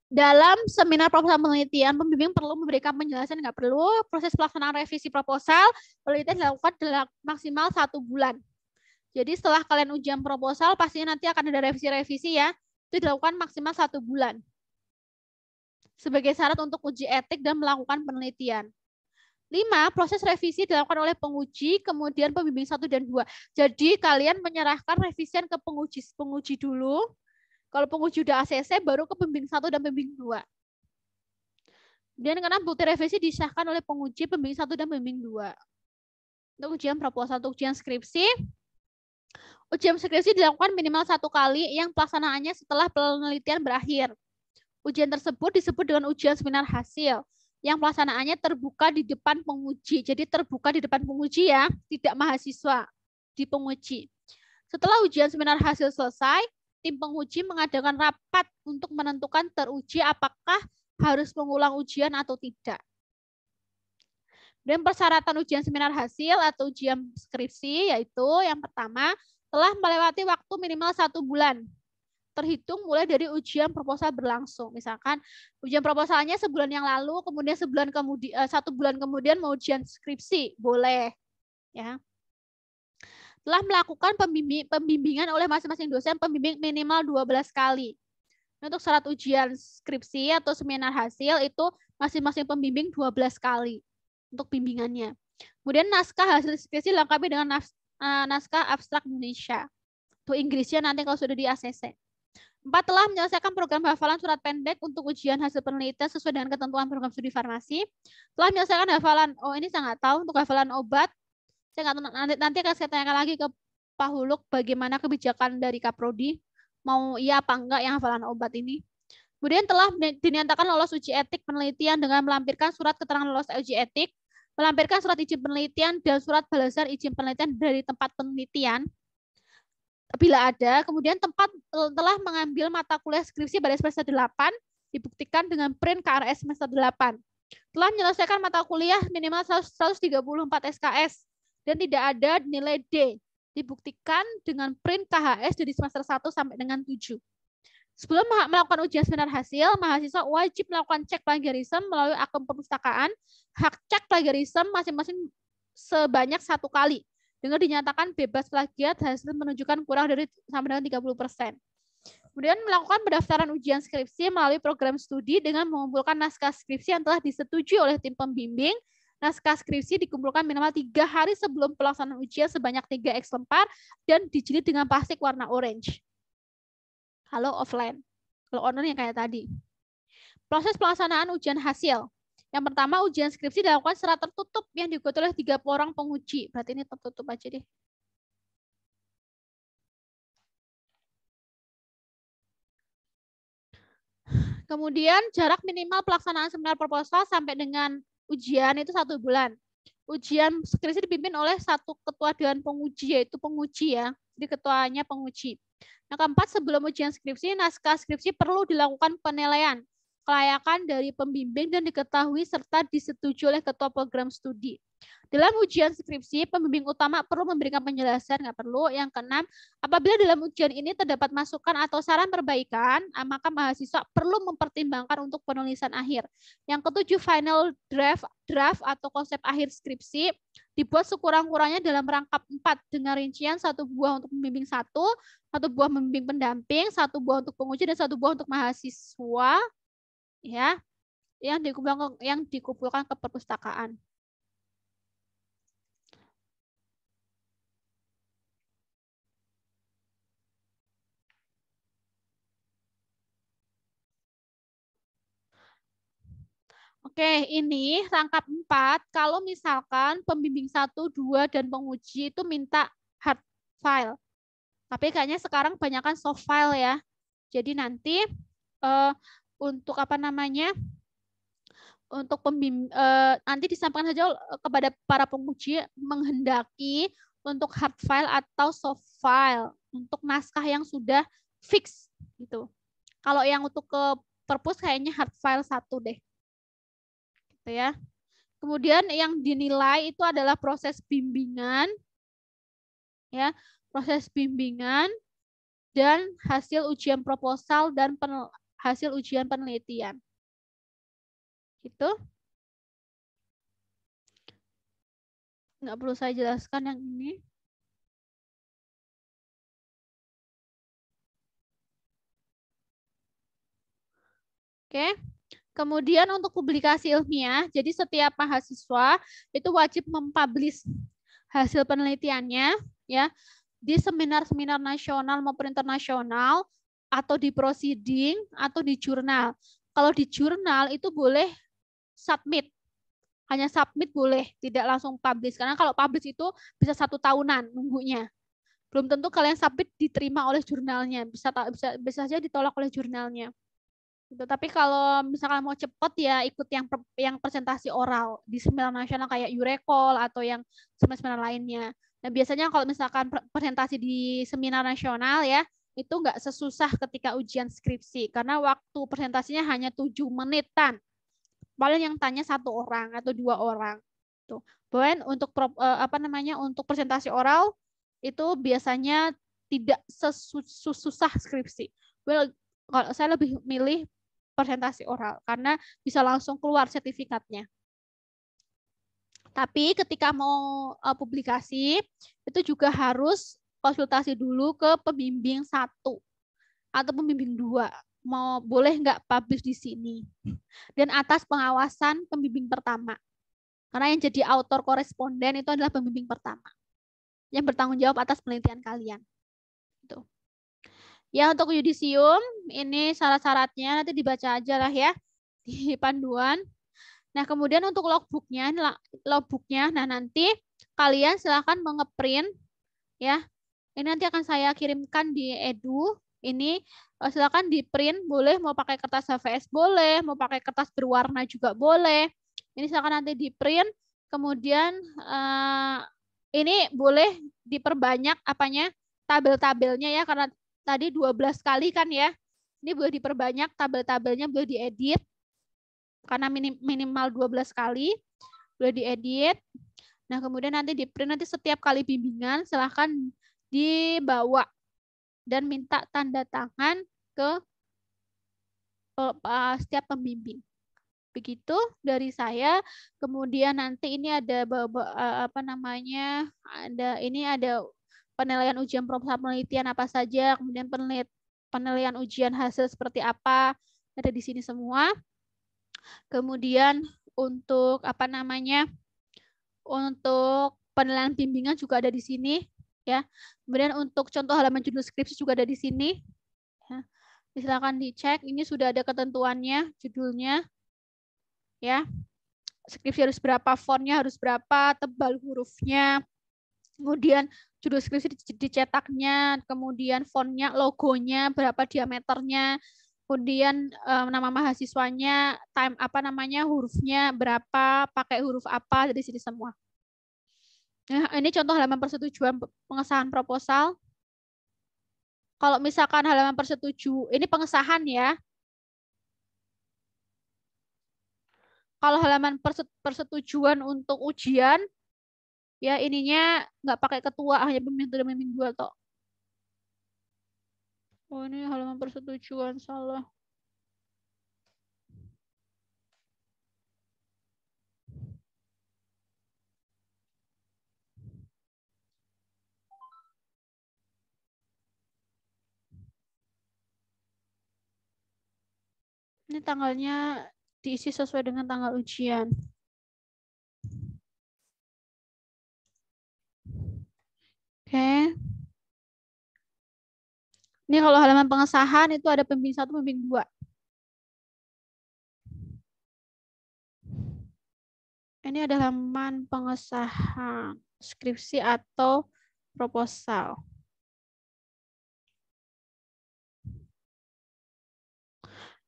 Dalam seminar proposal penelitian, pembimbing perlu memberikan penjelasan, nggak perlu. Proses pelaksanaan revisi proposal penelitian dilakukan maksimal 1 bulan. Jadi setelah kalian ujian proposal, pastinya nanti akan ada revisi-revisi ya. Itu dilakukan maksimal 1 bulan. Sebagai syarat untuk uji etik dan melakukan penelitian. 5, proses revisi dilakukan oleh penguji, kemudian pembimbing 1 dan 2. Jadi kalian menyerahkan revisian ke penguji dulu. Kalau penguji udah ACC, baru ke pembimbing 1 dan pembimbing 2. Dan karena bukti revisi disahkan oleh penguji, pembimbing 1 dan pembimbing 2. Untuk ujian proposal, untuk ujian skripsi, ujian skripsi dilakukan minimal 1 kali yang pelaksanaannya setelah penelitian berakhir. Ujian tersebut disebut dengan ujian seminar hasil, yang pelaksanaannya terbuka di depan penguji. Jadi terbuka di depan penguji ya, tidak mahasiswa di penguji. Setelah ujian seminar hasil selesai, tim penguji mengadakan rapat untuk menentukan teruji apakah harus mengulang ujian atau tidak. Dan persyaratan ujian seminar hasil atau ujian skripsi yaitu yang pertama, telah melewati waktu minimal 1 bulan. Terhitung mulai dari ujian proposal berlangsung. Misalkan ujian proposalnya sebulan yang lalu, kemudian 1 bulan kemudian mau ujian skripsi, boleh. Ya. Telah melakukan pembimbingan oleh masing-masing dosen pembimbing minimal 12 kali. Untuk syarat ujian skripsi atau seminar hasil itu masing-masing pembimbing 12 kali untuk bimbingannya. Kemudian naskah hasil skripsi dilengkapi dengan naskah abstrak Indonesia. Untuk Inggrisnya nanti kalau sudah di ACC. 4, telah menyelesaikan program hafalan surat pendek untuk ujian hasil penelitian sesuai dengan ketentuan program studi farmasi. Telah menyelesaikan hafalan, ini saya nggak tahu, untuk hafalan obat. Saya nggak tahu, nanti akan saya tanyakan lagi ke Pak Huluk bagaimana kebijakan dari Kaprodi. Mau iya apa enggak yang hafalan obat ini. Kemudian telah dinyatakan lolos uji etik penelitian dengan melampirkan surat keterangan lolos uji etik, melampirkan surat izin penelitian dan surat balasan izin penelitian dari tempat penelitian. Bila ada, kemudian tempat telah mengambil mata kuliah skripsi pada semester 8, dibuktikan dengan print KRS semester 8. Telah menyelesaikan mata kuliah minimal 134 SKS dan tidak ada nilai D, dibuktikan dengan print KHS dari semester 1 sampai dengan 7. Sebelum melakukan ujian seminar hasil, mahasiswa wajib melakukan cek plagiarisme melalui akun perpustakaan. Hak cek plagiarisme masing-masing sebanyak 1 kali. Dengan dinyatakan bebas plagiat, hasil menunjukkan kurang dari sampai dengan 30%. Kemudian melakukan pendaftaran ujian skripsi melalui program studi dengan mengumpulkan naskah skripsi yang telah disetujui oleh tim pembimbing. Naskah skripsi dikumpulkan minimal 3 hari sebelum pelaksanaan ujian sebanyak 3 eks lembar dan dijilid dengan plastik warna orange. Kalau offline, kalau online yang kayak tadi. Proses pelaksanaan ujian hasil. Yang pertama, ujian skripsi dilakukan secara tertutup yang diikuti oleh 30 orang penguji. Berarti ini tertutup aja deh. Kemudian jarak minimal pelaksanaan seminar proposal sampai dengan ujian itu 1 bulan. Ujian skripsi dipimpin oleh satu ketua dewan penguji, yaitu penguji ya. Jadi ketuanya penguji. Yang keempat, sebelum ujian skripsi, naskah skripsi perlu dilakukan penilaian kelayakan dari pembimbing dan diketahui serta disetujui oleh ketua program studi. Dalam ujian skripsi, pembimbing utama perlu memberikan penjelasan, nggak perlu. Yang keenam, apabila dalam ujian ini terdapat masukan atau saran perbaikan, maka mahasiswa perlu mempertimbangkan untuk penulisan akhir. Yang ketujuh, final draft atau konsep akhir skripsi dibuat sekurang-kurangnya dalam rangkap 4 dengan rincian 1 buah untuk pembimbing 1 buah pembimbing pendamping, 1 buah untuk penguji, dan 1 buah untuk mahasiswa, ya, yang dikumpulkan ke perpustakaan. Oke, ini rangkap 4. Kalau misalkan pembimbing 1, 2, dan penguji itu minta hard file. Tapi kayaknya sekarang kebanyakan soft file ya. Jadi nanti untuk apa namanya? Untuk pembimbing nanti disampaikan saja kepada para penguji menghendaki untuk hard file atau soft file untuk naskah yang sudah fix gitu. Kalau yang untuk ke perpus kayaknya hard file 1 deh. Gitu ya. Kemudian yang dinilai itu adalah proses bimbingan, ya, proses bimbingan dan hasil ujian proposal dan hasil ujian penelitian. Gitu. Nggak perlu saya jelaskan yang ini. Oke. Kemudian untuk publikasi ilmiah, jadi setiap mahasiswa itu wajib mempublish hasil penelitiannya ya di seminar-seminar nasional maupun internasional atau di proceeding atau di jurnal. Kalau di jurnal itu boleh submit, hanya submit boleh, tidak langsung publish. Karena kalau publish itu bisa 1 tahunan nunggunya. Belum tentu kalian submit diterima oleh jurnalnya, bisa saja ditolak oleh jurnalnya. Gitu. Tapi kalau misalkan mau cepet ya ikut yang presentasi oral di seminar nasional kayak Eurecall atau yang seminar lainnya. Nah biasanya kalau misalkan presentasi di seminar nasional ya itu nggak sesusah ketika ujian skripsi karena waktu presentasinya hanya 7 menitan. Paling yang tanya 1 orang atau 2 orang. Tuh. Bahkan untuk untuk presentasi oral itu biasanya tidak sesusah skripsi. Well, kalau saya lebih milih presentasi oral karena bisa langsung keluar sertifikatnya. Tapi ketika mau publikasi itu juga harus konsultasi dulu ke pembimbing 1 atau pembimbing 2. Mau boleh nggak publish di sini. Dan atas pengawasan pembimbing pertama. Karena yang jadi autor koresponden itu adalah pembimbing pertama. Yang bertanggung jawab atas penelitian kalian. Gitu. Ya untuk yudisium ini syarat-syaratnya nanti dibaca aja lah ya di panduan. Nah kemudian untuk logbooknya, nah nanti kalian silahkan mengeprint ya. Ini nanti akan saya kirimkan di edu. Ini silahkan di print, boleh mau pakai kertas HVS boleh, mau pakai kertas berwarna juga boleh. Ini silahkan nanti di print. Kemudian ini boleh diperbanyak apanya tabel-tabelnya ya karena tadi 12 kali kan ya. Ini boleh diperbanyak tabel-tabelnya, boleh diedit. Karena minimal 12 kali. Boleh diedit. Nah, kemudian nanti di print nanti setiap kali bimbingan silahkan dibawa dan minta tanda tangan ke setiap pembimbing. Begitu dari saya. Kemudian nanti ini ada ada penilaian ujian proposal penelitian apa saja, kemudian penilaian ujian hasil seperti apa, ada di sini semua. Kemudian untuk apa namanya? Untuk penilaian bimbingan juga ada di sini ya. Kemudian untuk contoh halaman judul skripsi juga ada di sini. Ya. Silakan dicek, ini sudah ada ketentuannya, judulnya ya. Skripsi harus berapa, fontnya harus berapa, tebal hurufnya. Kemudian judul skripsi dicetaknya, kemudian fontnya, logonya, berapa diameternya, kemudian nama mahasiswanya, time apa namanya, hurufnya berapa, pakai huruf apa, dari sini semua. Nah, ini contoh halaman persetujuan pengesahan proposal. Kalau misalkan halaman ini pengesahan ya. Kalau halaman persetujuan untuk ujian, ya ininya nggak pakai ketua, hanya pembimbing 2 toh. Oh, ini halaman persetujuan, salah. Ini tanggalnya diisi sesuai dengan tanggal ujian. Oke. Ini kalau halaman pengesahan itu ada pembimbing 1, pembimbing 2. Ini ada halaman pengesahan skripsi atau proposal.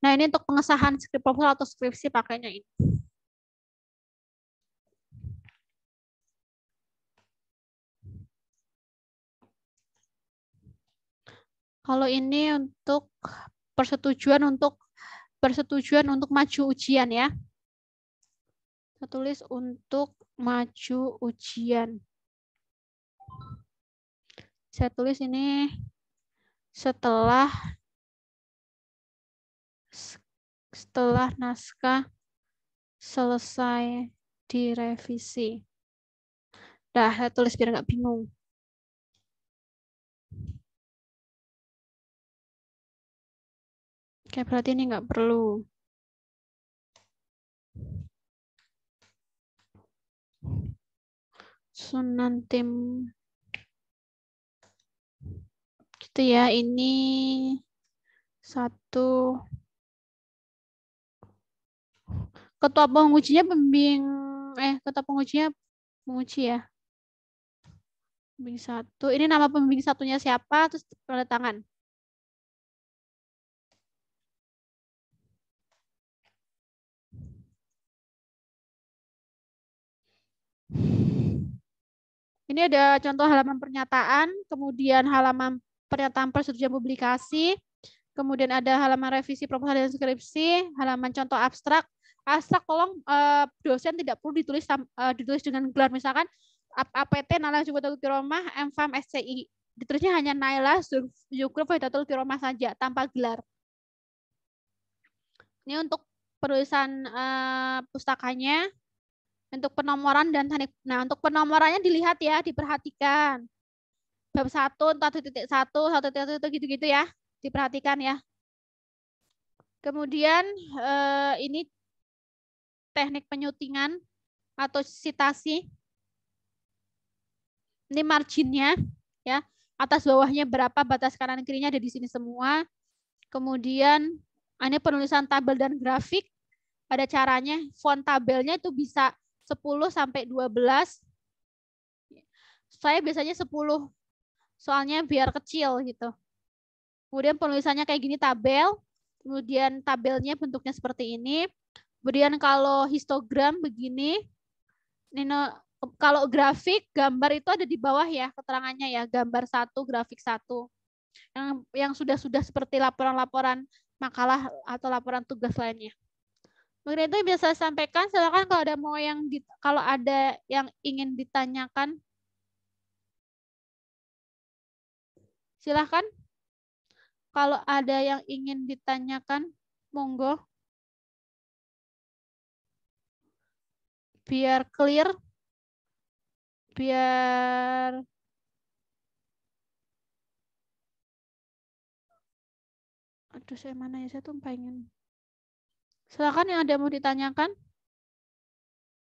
Nah, ini untuk pengesahan skrip proposal atau skripsi pakainya ini. Kalau ini untuk persetujuan untuk maju ujian ya. Saya tulis untuk maju ujian. Saya tulis ini setelah naskah selesai direvisi. Dah, saya tulis biar nggak bingung. Oke, berarti ini nggak perlu. Sunan tim. Gitu ya, ini 1. Ketua pengujinya ketua pengujinya penguji ya. Pembimbing 1. Ini nama pembimbing 1-nya siapa, terus tanda tangan. Ini ada contoh halaman pernyataan, kemudian halaman pernyataan persetujuan publikasi, kemudian ada halaman revisi proposal dan skripsi, halaman contoh abstrak. Abstrak tolong dosen tidak perlu ditulis dengan gelar, misalkan APT Naila Zubatul Kiromah MFAM SCI. Ditulisnya hanya Naila Zubatul Kiromah saja tanpa gelar. Ini untuk penulisan pustakanya. Untuk penomoran dan teknik. Nah, untuk penomorannya dilihat ya, diperhatikan. Bab 1, 1.1, 1.1 gitu-gitu ya. Diperhatikan ya. Kemudian ini teknik penyutingan atau sitasi. Ini marginnya ya. Atas bawahnya berapa, batas kanan kirinya ada di sini semua. Kemudian ini penulisan tabel dan grafik. Ada caranya, font tabelnya itu bisa 10 sampai 12. Saya biasanya 10. Soalnya biar kecil gitu. Kemudian penulisannya kayak gini tabel. Kemudian tabelnya bentuknya seperti ini. Kemudian kalau histogram begini. Kalau grafik, gambar itu ada di bawah ya keterangannya ya. Gambar 1, grafik 1. Yang sudah seperti laporan-laporan makalah atau laporan tugas lainnya. Mungkin itu yang bisa saya sampaikan. Silakan kalau ada yang ingin ditanyakan. Silakan. Kalau ada yang ingin ditanyakan, monggo. Biar clear. Biar Aduh, saya mana ya? Saya tuh pengen. Silakan yang ada mau ditanyakan.